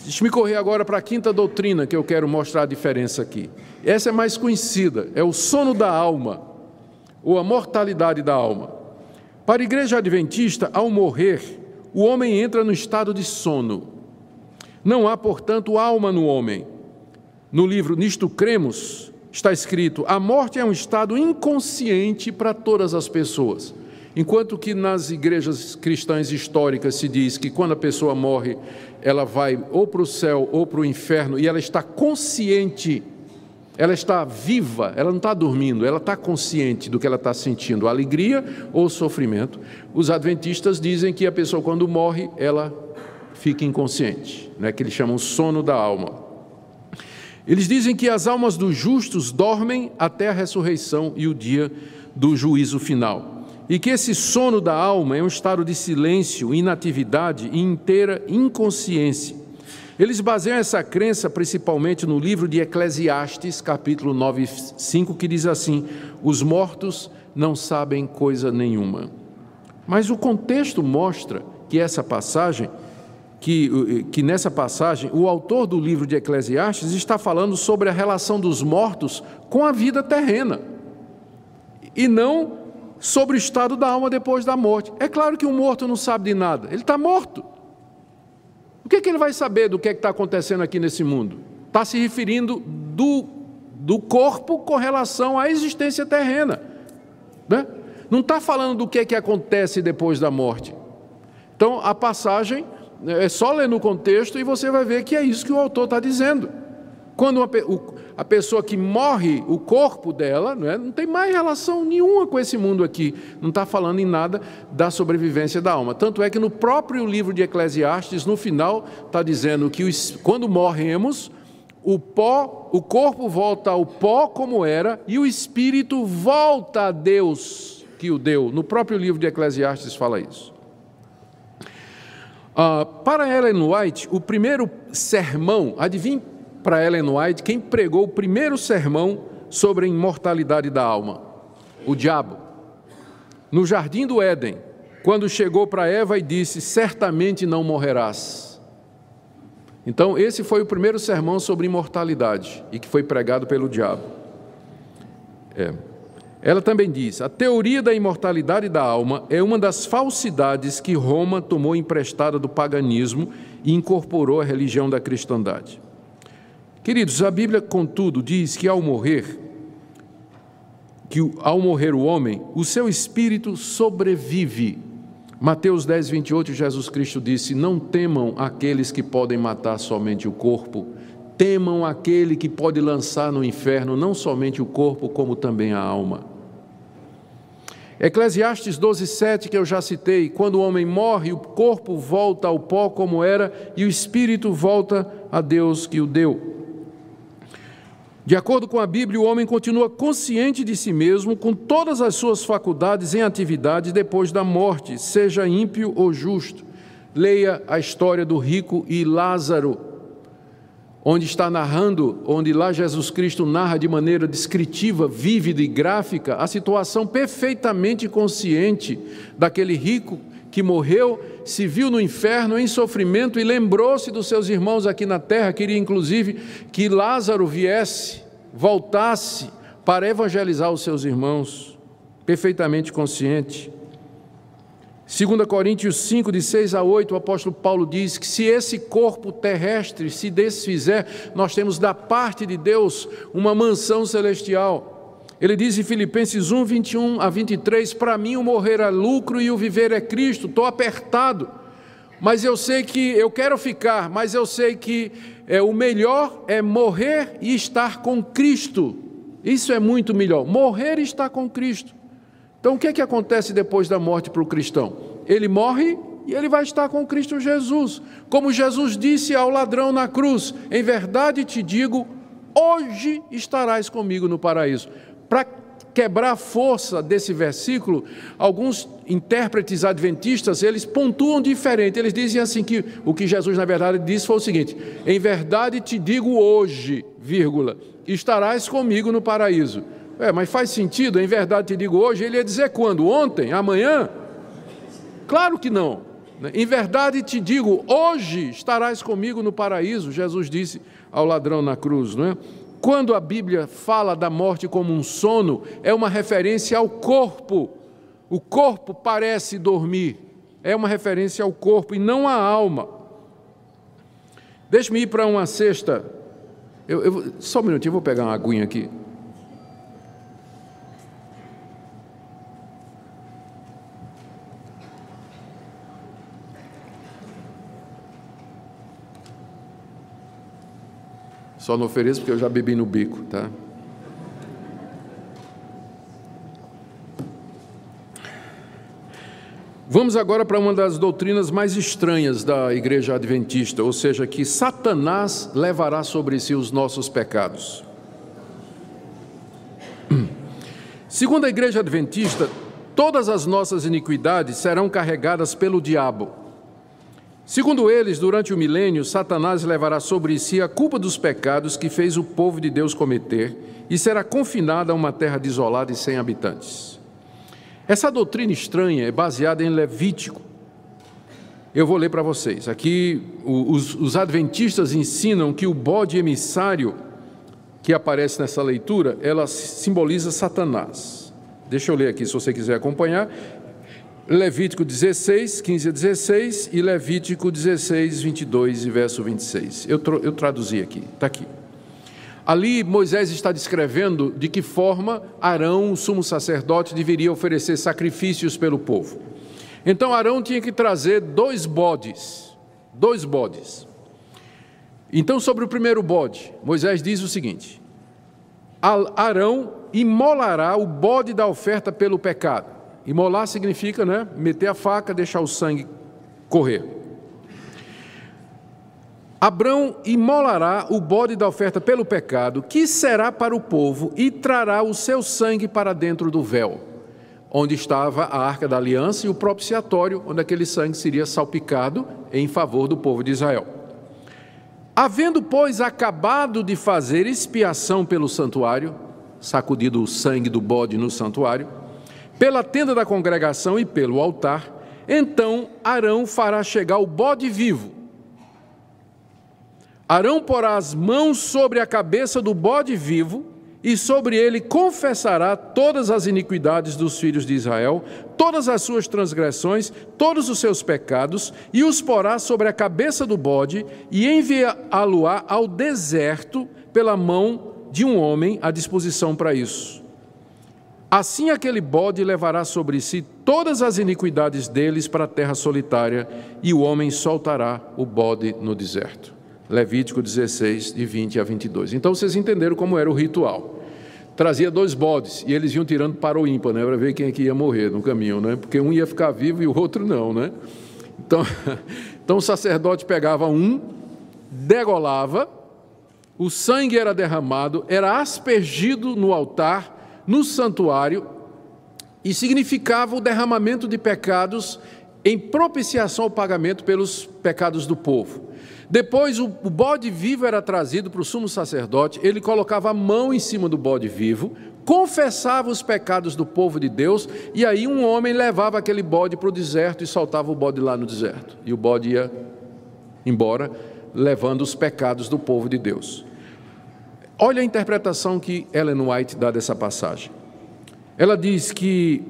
Deixa-me correr agora para a quinta doutrina, que eu quero mostrar a diferença aqui. Essa é mais conhecida, é o sono da alma, ou a mortalidade da alma. Para a igreja adventista, ao morrer, o homem entra no estado de sono. Não há, portanto, alma no homem. No livro Nisto Cremos, está escrito: a morte é um estado inconsciente para todas as pessoas. Enquanto que nas igrejas cristãs históricas se diz que quando a pessoa morre, ela vai ou para o céu ou para o inferno, e ela está consciente, ela está viva, ela não está dormindo, ela está consciente do que ela está sentindo, alegria ou sofrimento. Os adventistas dizem que a pessoa, quando morre, ela fica inconsciente, né? Que eles chamam sono da alma. Eles dizem que as almas dos justos dormem até a ressurreição e o dia do juízo final. E que esse sono da alma é um estado de silêncio, inatividade e inteira inconsciência. Eles baseiam essa crença principalmente no livro de Eclesiastes, capítulo 9:5, que diz assim: os mortos não sabem coisa nenhuma. Mas o contexto mostra que essa passagem, que nessa passagem, o autor do livro de Eclesiastes está falando sobre a relação dos mortos com a vida terrena, e não sobre o estado da alma depois da morte. É claro que um morto não sabe de nada, ele está morto. O que ele vai saber do que está acontecendo aqui nesse mundo? Está se referindo do corpo com relação à existência terrena, né? Não está falando do que acontece depois da morte. Então a passagem é só ler no contexto e você vai ver que é isso que o autor está dizendo. Quando a pessoa que morre, o corpo dela, não tem mais relação nenhuma com esse mundo aqui, não está falando em nada da sobrevivência da alma. Tanto é que no próprio livro de Eclesiastes, no final, está dizendo que quando morremos, o corpo volta ao pó como era, e o espírito volta a Deus, que o deu. No próprio livro de Eclesiastes fala isso. Para Ellen White, o primeiro sermão, adivinhe para Ellen White quem pregou o primeiro sermão sobre a imortalidade da alma? O diabo. No jardim do Éden, quando chegou para Eva e disse: certamente não morrerás. Então, esse foi o primeiro sermão sobre imortalidade e que foi pregado pelo diabo. Ela também diz: a teoria da imortalidade da alma é uma das falsidades que Roma tomou emprestada do paganismo e incorporou à religião da cristandade. Queridos, a Bíblia, contudo, diz que ao morrer o homem, o seu espírito sobrevive. Mateus 10, 28, Jesus Cristo disse: não temam aqueles que podem matar somente o corpo, temam aquele que pode lançar no inferno não somente o corpo, como também a alma. Eclesiastes 12, 7, que eu já citei: quando o homem morre, o corpo volta ao pó como era, e o espírito volta a Deus que o deu. De acordo com a Bíblia, o homem continua consciente de si mesmo, com todas as suas faculdades em atividade depois da morte, seja ímpio ou justo. Leia a história do rico e Lázaro, onde lá Jesus Cristo narra de maneira descritiva, vívida e gráfica a situação perfeitamente consciente daquele rico que morreu, se viu no inferno em sofrimento e lembrou-se dos seus irmãos aqui na terra. Queria inclusive que Lázaro voltasse para evangelizar os seus irmãos, perfeitamente consciente. 2 Coríntios 5, de 6 a 8, o apóstolo Paulo diz que se esse corpo terrestre se desfizer, nós temos da parte de Deus uma mansão celestial. Ele diz em Filipenses 1, 21 a 23, para mim o morrer é lucro e o viver é Cristo. Estou apertado, mas eu sei que eu quero ficar, mas eu sei que o melhor é morrer e estar com Cristo. Isso é muito melhor, morrer e estar com Cristo. Então o que é que acontece depois da morte para o cristão? Ele morre e ele vai estar com Cristo Jesus. Como Jesus disse ao ladrão na cruz: em verdade te digo, hoje estarás comigo no paraíso. Para quebrar a força desse versículo, alguns intérpretes adventistas, eles pontuam diferente. Eles dizem assim que o que Jesus na verdade disse foi o seguinte: em verdade te digo hoje, vírgula, estarás comigo no paraíso. Mas faz sentido, em verdade te digo hoje, ele ia dizer quando? Ontem? Amanhã? Claro que não. Em verdade te digo, hoje estarás comigo no paraíso, Jesus disse ao ladrão na cruz, não é? Quando a Bíblia fala da morte como um sono, é uma referência ao corpo. O corpo parece dormir, é uma referência ao corpo e não à alma. Deixe-me ir para uma sexta. Só um minutinho, eu vou pegar uma aguinha aqui. Só não ofereço porque eu já bebi no bico, tá? Vamos agora para uma das doutrinas mais estranhas da Igreja Adventista, ou seja, que Satanás levará sobre si os nossos pecados. Segundo a Igreja Adventista, todas as nossas iniquidades serão carregadas pelo diabo. Segundo eles, durante o milênio, Satanás levará sobre si a culpa dos pecados que fez o povo de Deus cometer e será confinado a uma terra desolada e sem habitantes. Essa doutrina estranha é baseada em Levítico. Eu vou ler para vocês. Aqui, os adventistas ensinam que o bode emissário que aparece nessa leitura, ela simboliza Satanás. Deixa eu ler aqui, se você quiser acompanhar. Levítico 16, 15 a 16 e Levítico 16, 22 e verso 26. Eu traduzi aqui, está aqui. Ali Moisés está descrevendo de que forma Arão, o sumo sacerdote, deveria oferecer sacrifícios pelo povo. Então Arão tinha que trazer dois bodes. Então, sobre o primeiro bode, Moisés diz o seguinte: Arão imolará o bode da oferta pelo pecado. Imolar significa, né, meter a faca, deixar o sangue correr. Arão imolará o bode da oferta pelo pecado, que será para o povo, e trará o seu sangue para dentro do véu. onde estava a Arca da Aliança, e o propiciatório, onde aquele sangue seria salpicado em favor do povo de Israel. Havendo, pois, acabado de fazer expiação pelo santuário, sacudido o sangue do bode no santuário, pela tenda da congregação e pelo altar, então Arão fará chegar o bode vivo. Arão porá as mãos sobre a cabeça do bode vivo, e sobre ele confessará todas as iniquidades dos filhos de Israel, todas as suas transgressões, todos os seus pecados, e os porá sobre a cabeça do bode, e enviá-lo-á ao deserto pela mão de um homem à disposição para isso. Assim aquele bode levará sobre si todas as iniquidades deles para a terra solitária, e o homem soltará o bode no deserto. Levítico 16, de 20 a 22. Então, vocês entenderam como era o ritual. Trazia 2 bodes, e eles iam tirando para o ímpar, né, para ver quem é que ia morrer no caminho, né, porque um ia ficar vivo e o outro não, né. Então o sacerdote pegava um, degolava, o sangue era derramado, era aspergido no altar, no santuário, e significava o derramamento de pecados em propiciação ao pagamento pelos pecados do povo. Depois o bode vivo era trazido para o sumo sacerdote, ele colocava a mão em cima do bode vivo, confessava os pecados do povo de Deus, e aí um homem levava aquele bode para o deserto e soltava o bode lá no deserto. E o bode ia embora, levando os pecados do povo de Deus. Olha a interpretação que Ellen White dá dessa passagem. Ela diz que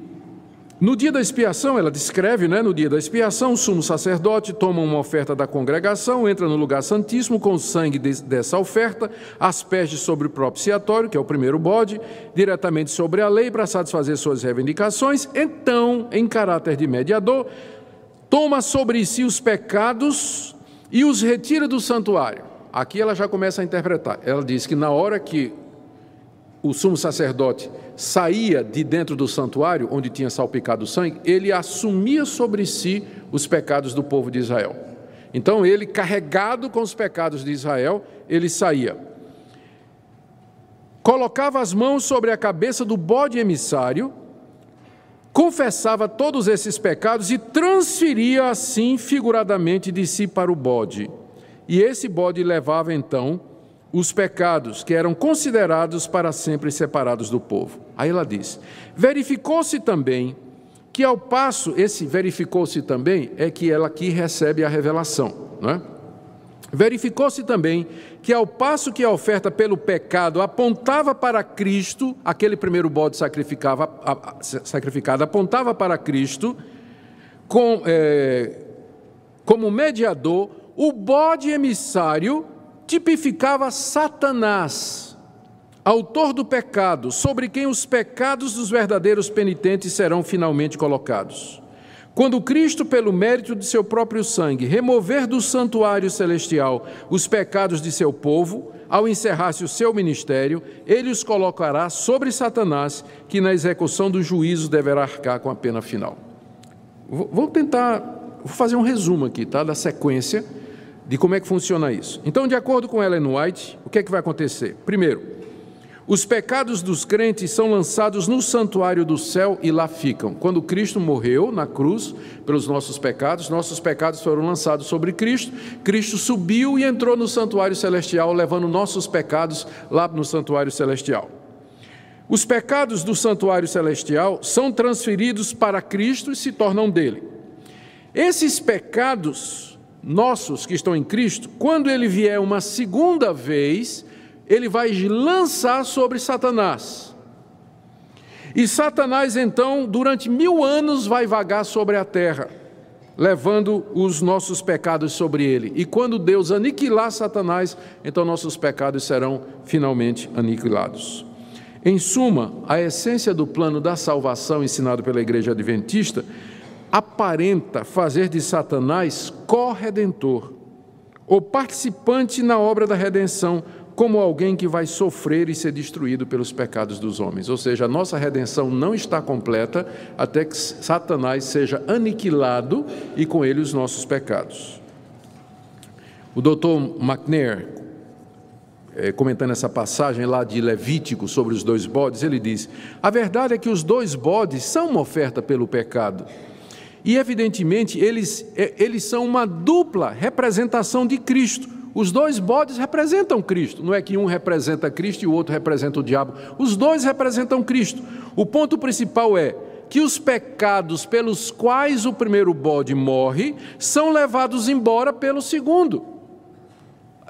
no dia da expiação, ela descreve, no dia da expiação, o sumo sacerdote toma uma oferta da congregação, entra no lugar santíssimo com o sangue dessa oferta, asperge sobre o propiciatório, que é o primeiro bode, diretamente sobre a lei para satisfazer suas reivindicações. Então, em caráter de mediador, toma sobre si os pecados e os retira do santuário. Aqui ela já começa a interpretar. Ela diz que na hora que o sumo sacerdote saía de dentro do santuário, onde tinha salpicado o sangue, ele assumia sobre si os pecados do povo de Israel. Então ele, carregado com os pecados de Israel, ele saía. Colocava as mãos sobre a cabeça do bode emissário, confessava todos esses pecados e transferia assim, figuradamente, de si para o bode. E esse bode levava então os pecados que eram considerados para sempre separados do povo. Aí ela diz, verificou-se também que ao passo, esse verificou-se também é que ela aqui recebe a revelação, não é? Verificou-se também que ao passo que a oferta pelo pecado apontava para Cristo, aquele primeiro bode sacrificado apontava para Cristo, como mediador, o bode emissário tipificava Satanás, autor do pecado, sobre quem os pecados dos verdadeiros penitentes serão finalmente colocados. Quando Cristo, pelo mérito de seu próprio sangue, remover do santuário celestial os pecados de seu povo, ao encerrar-se o seu ministério, ele os colocará sobre Satanás, que na execução do juízo deverá arcar com a pena final. Vou fazer um resumo aqui, tá, da sequência de como é que funciona isso. Então, de acordo com Ellen White, o que é que vai acontecer? Primeiro, os pecados dos crentes são lançados no santuário do céu e lá ficam. Quando Cristo morreu na cruz pelos nossos pecados foram lançados sobre Cristo, Cristo subiu e entrou no santuário celestial, levando nossos pecados lá no santuário celestial. Os pecados do santuário celestial são transferidos para Cristo e se tornam dele. Esses pecados nossos que estão em Cristo, quando ele vier uma segunda vez, ele vai lançar sobre Satanás. E Satanás, então, durante 1000 anos vai vagar sobre a terra, levando os nossos pecados sobre ele. E quando Deus aniquilar Satanás, então nossos pecados serão finalmente aniquilados. Em suma, a essência do plano da salvação ensinado pela Igreja Adventista aparenta fazer de Satanás corredentor, ou participante na obra da redenção, como alguém que vai sofrer e ser destruído pelos pecados dos homens. Ou seja, a nossa redenção não está completa até que Satanás seja aniquilado e com ele os nossos pecados. O Dr. McNair comentando essa passagem lá de Levítico sobre os 2 bodes, ele diz: a verdade é que os 2 bodes são uma oferta pelo pecado. E, evidentemente, eles são uma dupla representação de Cristo. Os 2 bodes representam Cristo. Não é que um representa Cristo e o outro representa o diabo. Os 2 representam Cristo. O ponto principal é que os pecados pelos quais o primeiro bode morre são levados embora pelo segundo.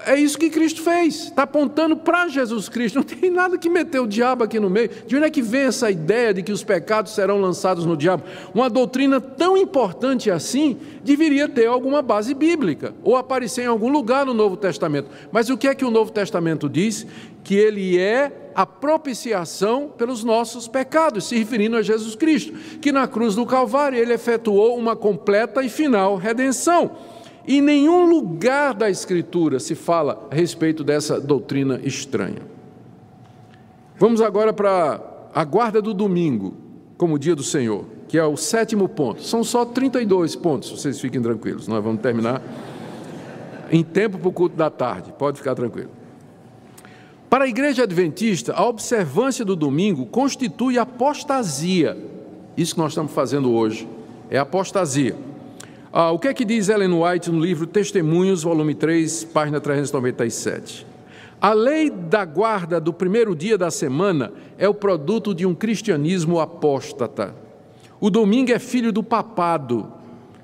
É isso que Cristo fez, está apontando para Jesus Cristo, não tem nada que meter o diabo aqui no meio. De onde é que vem essa ideia de que os pecados serão lançados no diabo? Uma doutrina tão importante assim deveria ter alguma base bíblica, ou aparecer em algum lugar no Novo Testamento. Mas o que é que o Novo Testamento diz? Que ele é a propiciação pelos nossos pecados, se referindo a Jesus Cristo, que na cruz do Calvário ele efetuou uma completa e final redenção. Em nenhum lugar da Escritura se fala a respeito dessa doutrina estranha. Vamos agora para a guarda do domingo, como dia do Senhor, que é o 7º ponto. São só 32 pontos, vocês fiquem tranquilos. Nós vamos terminar em tempo para o culto da tarde, pode ficar tranquilo. Para a igreja adventista, a observância do domingo constitui apostasia. Isso que nós estamos fazendo hoje é apostasia. O que é que diz Ellen White no livro Testemunhos, volume 3, página 397? A lei da guarda do primeiro dia da semana é o produto de um cristianismo apóstata. O domingo é filho do papado,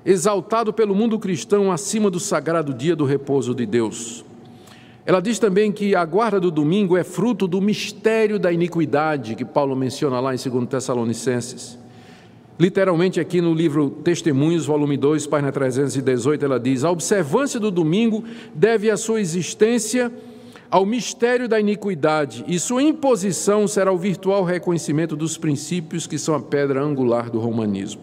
exaltado pelo mundo cristão acima do sagrado dia do repouso de Deus. Ela diz também que a guarda do domingo é fruto do mistério da iniquidade, que Paulo menciona lá em 2 Tessalonicenses. Literalmente aqui no livro Testemunhos, volume 2, página 318, ela diz: a observância do domingo deve a sua existência ao mistério da iniquidade, e sua imposição será o virtual reconhecimento dos princípios que são a pedra angular do romanismo.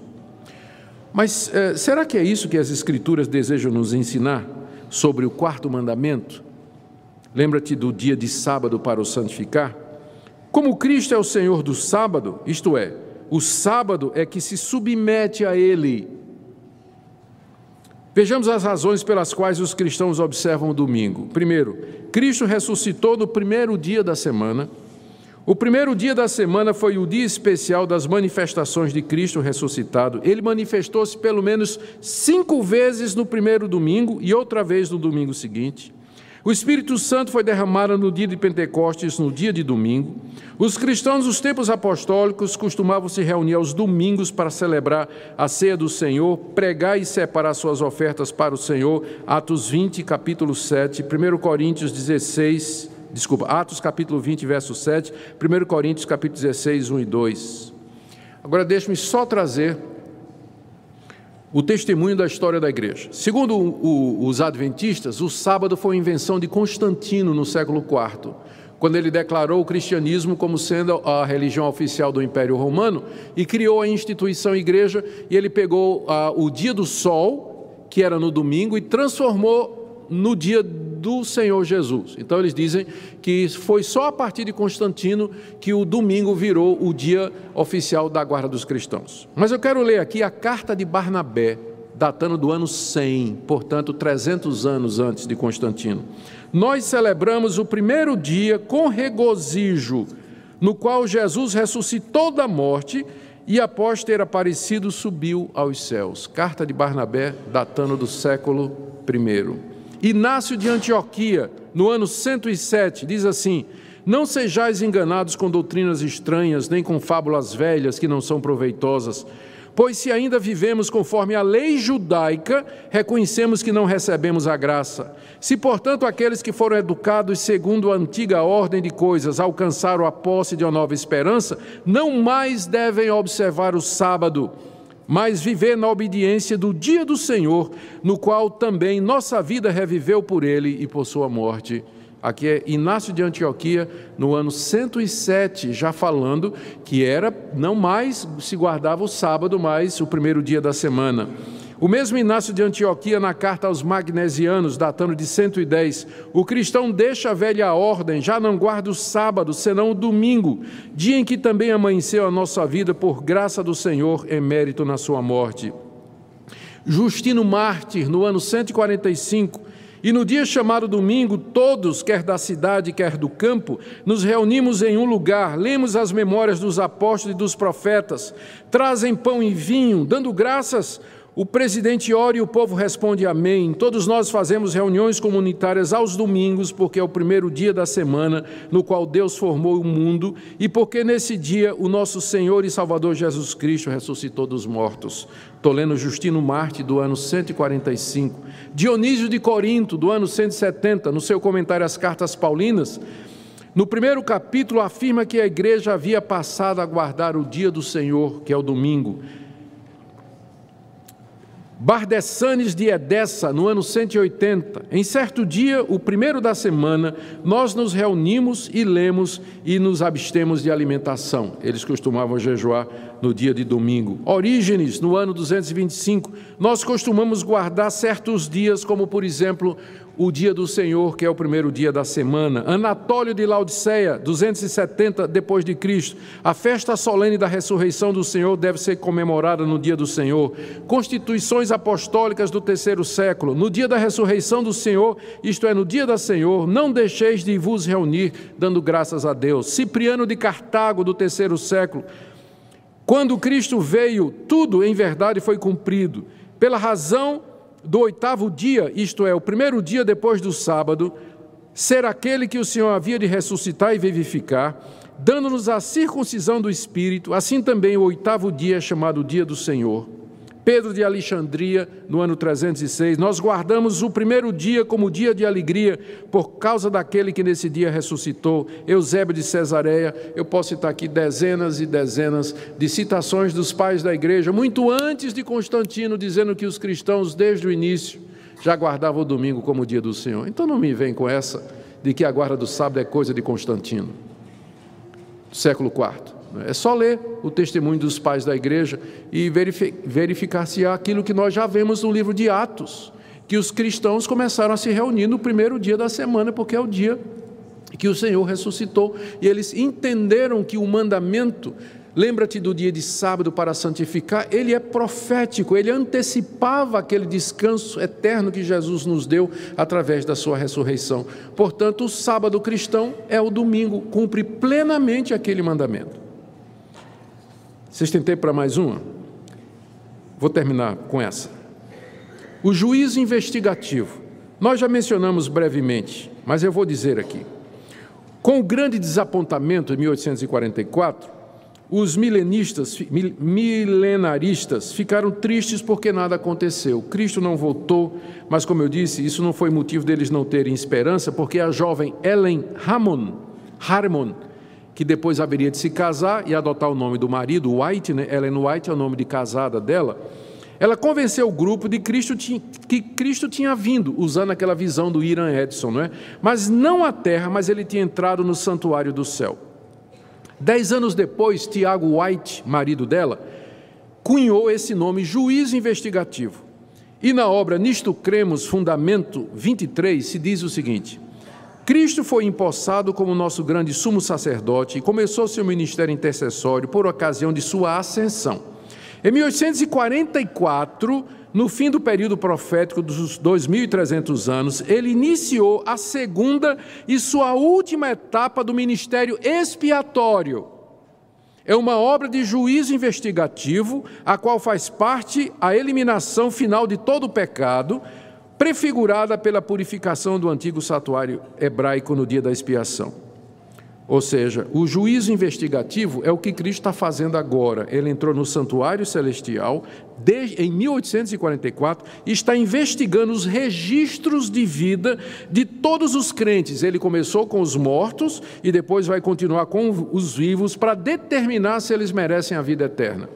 Mas será que é isso que as Escrituras desejam nos ensinar sobre o 4º mandamento? Lembra-te do dia de sábado para o santificar? Como Cristo é o Senhor do sábado, isto é, o sábado é que se submete a ele. Vejamos as razões pelas quais os cristãos observam o domingo. Primeiro, Cristo ressuscitou no primeiro dia da semana. O primeiro dia da semana foi o dia especial das manifestações de Cristo ressuscitado. Ele manifestou-se pelo menos 5 vezes no primeiro domingo e outra vez no domingo seguinte. O Espírito Santo foi derramado no dia de Pentecostes, no dia de domingo. Os cristãos dos tempos apostólicos costumavam se reunir aos domingos para celebrar a ceia do Senhor, pregar e separar suas ofertas para o Senhor. Atos 20, capítulo 7, 1 Coríntios 16, Atos capítulo 20, verso 7, 1 Coríntios capítulo 16, 1 e 2. Agora deixe-me só trazer o testemunho da história da igreja. Segundo os adventistas, o sábado foi uma invenção de Constantino no século IV, quando ele declarou o cristianismo como sendo a religião oficial do Império Romano e criou a instituição igreja, e ele pegou o dia do sol, que era no domingo, e transformou no dia do Senhor Jesus. Então eles dizem que foi só a partir de Constantino que o domingo virou o dia oficial da guarda dos cristãos. Mas eu quero ler aqui a carta de Barnabé, datando do ano 100, portanto 300 anos antes de Constantino. Nós celebramos o primeiro dia com regozijo, no qual Jesus ressuscitou da morte e após ter aparecido subiu aos céus. Carta de Barnabé, datando do século I. Inácio de Antioquia, no ano 107, diz assim: não sejais enganados com doutrinas estranhas, nem com fábulas velhas que não são proveitosas, pois se ainda vivemos conforme a lei judaica, reconhecemos que não recebemos a graça. Se, portanto, aqueles que foram educados segundo a antiga ordem de coisas alcançaram a posse de uma nova esperança, não mais devem observar o sábado, mas viver na obediência do dia do Senhor, no qual também nossa vida reviveu por ele e por sua morte. Aqui é Inácio de Antioquia, no ano 107, já falando que não mais se guardava o sábado, mas o primeiro dia da semana. O mesmo Inácio de Antioquia, na carta aos Magnesianos, datando de 110, o cristão deixa a velha ordem, já não guarda o sábado, senão o domingo, dia em que também amanheceu a nossa vida por graça do Senhor, emérito na sua morte. Justino Mártir, no ano 145, E no dia chamado domingo, todos, quer da cidade, quer do campo, nos reunimos em um lugar, lemos as memórias dos apóstolos e dos profetas, trazem pão e vinho, dando graças. O presidente ora e o povo responde amém. Todos nós fazemos reuniões comunitárias aos domingos, porque é o primeiro dia da semana no qual Deus formou o mundo e porque nesse dia o nosso Senhor e Salvador Jesus Cristo ressuscitou dos mortos. Estou lendo Justino Marte, do ano 145. Dionísio de Corinto, do ano 170, no seu comentário às cartas paulinas, no primeiro capítulo afirma que a igreja havia passado a guardar o dia do Senhor, que é o domingo. Bardessanes de Edessa, no ano 180, em certo dia, o primeiro da semana, nós nos reunimos e lemos e nos abstemos de alimentação. Eles costumavam jejuar no dia de domingo. Orígenes, no ano 225, nós costumamos guardar certos dias, como por exemplo, o dia do Senhor, que é o primeiro dia da semana. Anatólio de Laodiceia, 270 depois de Cristo. A festa solene da ressurreição do Senhor deve ser comemorada no dia do Senhor. Constituições apostólicas do terceiro século. No dia da ressurreição do Senhor, isto é, no dia da Senhor, não deixeis de vos reunir, dando graças a Deus. Cipriano de Cartago, do terceiro século. Quando Cristo veio, tudo em verdade foi cumprido. Pela razão do oitavo dia, isto é, o primeiro dia depois do sábado, ser aquele que o Senhor havia de ressuscitar e vivificar, dando-nos a circuncisão do Espírito, assim também o oitavo dia é chamado dia do Senhor. Pedro de Alexandria, no ano 306, nós guardamos o primeiro dia como dia de alegria, por causa daquele que nesse dia ressuscitou. Eusébio de Cesareia, eu posso citar aqui dezenas e dezenas de citações dos pais da igreja, muito antes de Constantino, dizendo que os cristãos, desde o início, já guardavam o domingo como dia do Senhor. Então não me vem com essa de que a guarda do sábado é coisa de Constantino, século IV. É só ler o testemunho dos pais da igreja e verificar se há aquilo que nós já vemos no livro de Atos, que os cristãos começaram a se reunir no primeiro dia da semana, porque é o dia que o Senhor ressuscitou, e eles entenderam que o mandamento, lembra-te do dia de sábado para santificar, ele é profético, ele antecipava aquele descanso eterno que Jesus nos deu através da sua ressurreição. Portanto, o sábado cristão é o domingo, cumpre plenamente aquele mandamento. Vocês têm tempo para mais uma? Vou terminar com essa. O juízo investigativo. Nós já mencionamos brevemente, mas eu vou dizer aqui. Com o grande desapontamento de 1844, os milenaristas ficaram tristes porque nada aconteceu. Cristo não voltou, mas como eu disse, isso não foi motivo deles não terem esperança, porque a jovem Ellen Harmon, que depois haveria de se casar e adotar o nome do marido, White, né? Ellen White é o nome de casada dela, ela convenceu o grupo de que Cristo tinha vindo, usando aquela visão do Hiram Edson, não é? Mas não à terra, mas ele tinha entrado no santuário do céu. 10 anos depois, Tiago White, marido dela, cunhou esse nome, juízo investigativo. E na obra Nisto Cremos, Fundamento 23, se diz o seguinte: Cristo foi empossado como nosso grande sumo sacerdote e começou seu ministério intercessório por ocasião de sua ascensão. Em 1844, no fim do período profético dos 2.300 anos, ele iniciou a segunda e sua última etapa do ministério expiatório. É uma obra de juízo investigativo, a qual faz parte a eliminação final de todo o pecado, prefigurada pela purificação do antigo santuário hebraico no dia da expiação. Ou seja, o juízo investigativo é o que Cristo está fazendo agora. Ele entrou no santuário celestial em 1844 e está investigando os registros de vida de todos os crentes. Ele começou com os mortos e depois vai continuar com os vivos para determinar se eles merecem a vida eterna.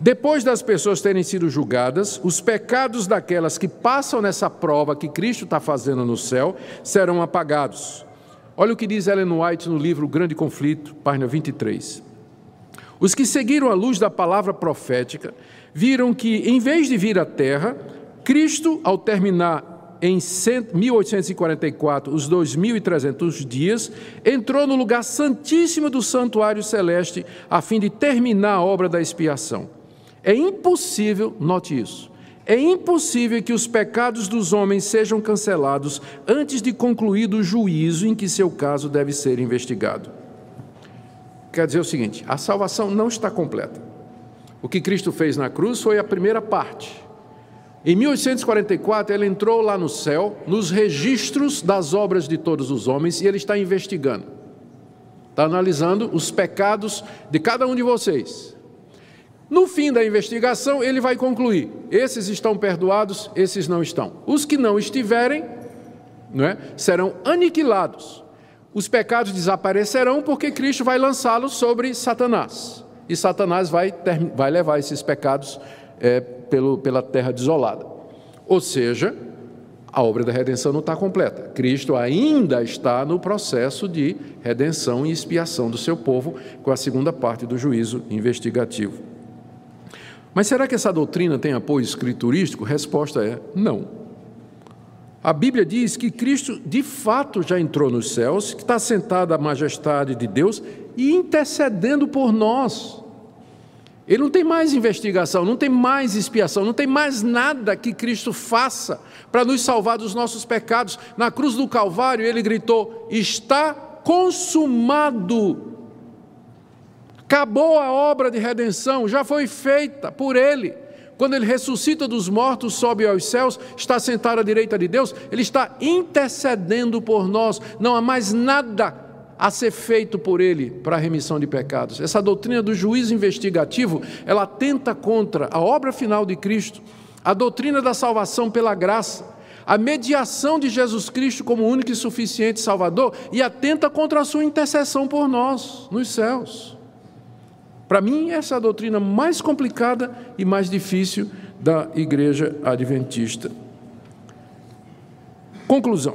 Depois das pessoas terem sido julgadas, os pecados daquelas que passam nessa prova que Cristo está fazendo no céu serão apagados. Olha o que diz Ellen White no livro O Grande Conflito, página 23. Os que seguiram a luz da palavra profética viram que, em vez de vir à terra, Cristo, ao terminar em 1844 os 2.300 dias, entrou no lugar santíssimo do santuário celeste a fim de terminar a obra da expiação. É impossível, note isso, É impossível que os pecados dos homens sejam cancelados antes de concluído o juízo em que seu caso deve ser investigado. Quer dizer o seguinte, a salvação não está completa. O que Cristo fez na cruz foi a primeira parte. Em 1844, ele entrou lá no céu, nos registros das obras de todos os homens, e ele está investigando. Está analisando os pecados de cada um de vocês. No fim da investigação, ele vai concluir: esses estão perdoados, esses não estão. Os que não estiverem, serão aniquilados. Os pecados desaparecerão porque Cristo vai lançá-los sobre Satanás. E Satanás vai levar esses pecados pela terra desolada. Ou seja, a obra da redenção não está completa. Cristo ainda está no processo de redenção e expiação do seu povo, com a segunda parte do juízo investigativo. Mas será que essa doutrina tem apoio escriturístico? Resposta é não. A Bíblia diz que Cristo de fato já entrou nos céus, que está sentado à majestade de Deus e intercedendo por nós. Ele não tem mais investigação, não tem mais expiação, não tem mais nada que Cristo faça para nos salvar dos nossos pecados. Na cruz do Calvário ele gritou: está consumado. Acabou a obra de redenção, já foi feita por ele. Quando ele ressuscita dos mortos, sobe aos céus, está sentado à direita de Deus, ele está intercedendo por nós. Não há mais nada a ser feito por ele para a remissão de pecados. Essa doutrina do juízo investigativo, ela atenta contra a obra final de Cristo, a doutrina da salvação pela graça, a mediação de Jesus Cristo como único e suficiente Salvador, e atenta contra a sua intercessão por nós nos céus. Para mim, essa é a doutrina mais complicada e mais difícil da Igreja Adventista. Conclusão.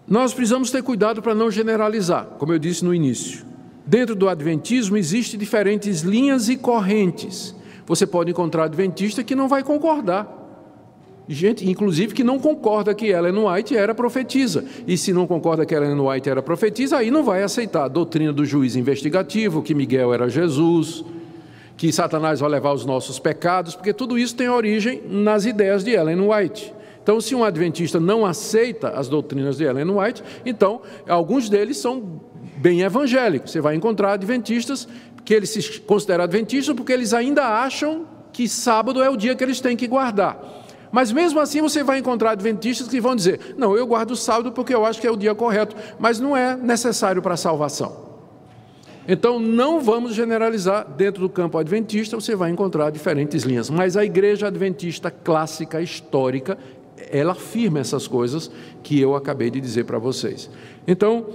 Nós precisamos ter cuidado para não generalizar, como eu disse no início. Dentro do Adventismo existem diferentes linhas e correntes. Você pode encontrar adventista que não vai concordar. Gente, inclusive, que não concorda que Ellen White era profetisa. E se não concorda que Ellen White era profetisa, aí não vai aceitar a doutrina do juiz investigativo, que Miguel era Jesus, que Satanás vai levar os nossos pecados, porque tudo isso tem origem nas ideias de Ellen White. Então, se um adventista não aceita as doutrinas de Ellen White, então, alguns deles são bem evangélicos. Você vai encontrar adventistas que eles se consideram adventistas porque eles ainda acham que sábado é o dia que eles têm que guardar. Mas mesmo assim você vai encontrar adventistas que vão dizer: não, eu guardo o sábado porque eu acho que é o dia correto, mas não é necessário para a salvação. Então não vamos generalizar. Dentro do campo adventista você vai encontrar diferentes linhas, mas a Igreja Adventista clássica, histórica, ela afirma essas coisas que eu acabei de dizer para vocês. Então,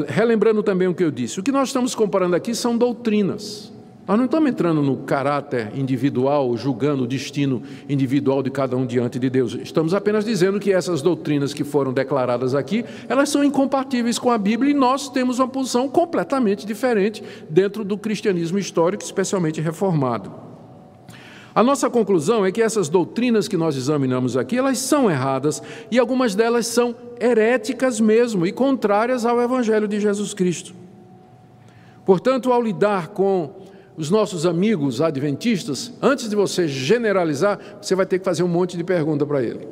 relembrando também o que eu disse, o que nós estamos comparando aqui são doutrinas. Nós não estamos entrando no caráter individual, julgando o destino individual de cada um diante de Deus. Estamos apenas dizendo que essas doutrinas que foram declaradas aqui, elas são incompatíveis com a Bíblia e nós temos uma posição completamente diferente dentro do cristianismo histórico, especialmente reformado. A nossa conclusão é que essas doutrinas que nós examinamos aqui, elas são erradas e algumas delas são heréticas mesmo e contrárias ao Evangelho de Jesus Cristo. Portanto, ao lidar com os nossos amigos adventistas, antes de você generalizar, você vai ter que fazer um monte de pergunta para ele,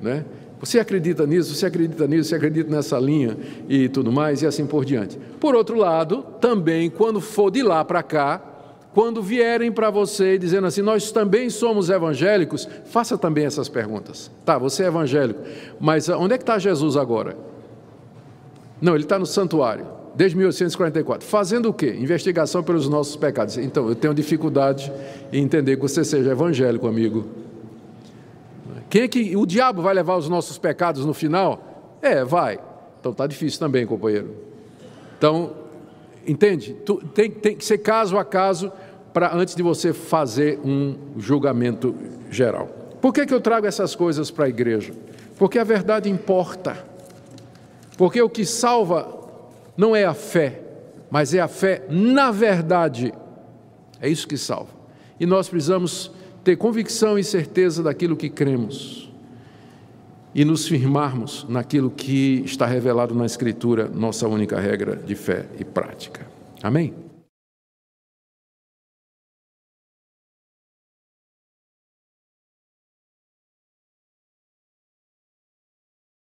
né? Você acredita nisso? Você acredita nisso? Você acredita nessa linha? E tudo mais, e assim por diante. Por outro lado, também, quando for de lá para cá, quando vierem para você dizendo assim: nós também somos evangélicos, faça também essas perguntas. Tá, você é evangélico, mas onde é que está Jesus agora? Não, ele está no santuário. Desde 1844. Fazendo o quê? Investigação pelos nossos pecados. Então, eu tenho dificuldade em entender que você seja evangélico, amigo. Quem é que o diabo vai levar os nossos pecados no final? Vai. Então, está difícil também, companheiro. Então, entende? Tem que ser caso a caso antes de você fazer um julgamento geral. Por que eu trago essas coisas para a igreja? Porque a verdade importa. Porque o que salva não é a fé, mas é a fé na verdade. É isso que salva. E nós precisamos ter convicção e certeza daquilo que cremos e nos firmarmos naquilo que está revelado na Escritura, nossa única regra de fé e prática. Amém?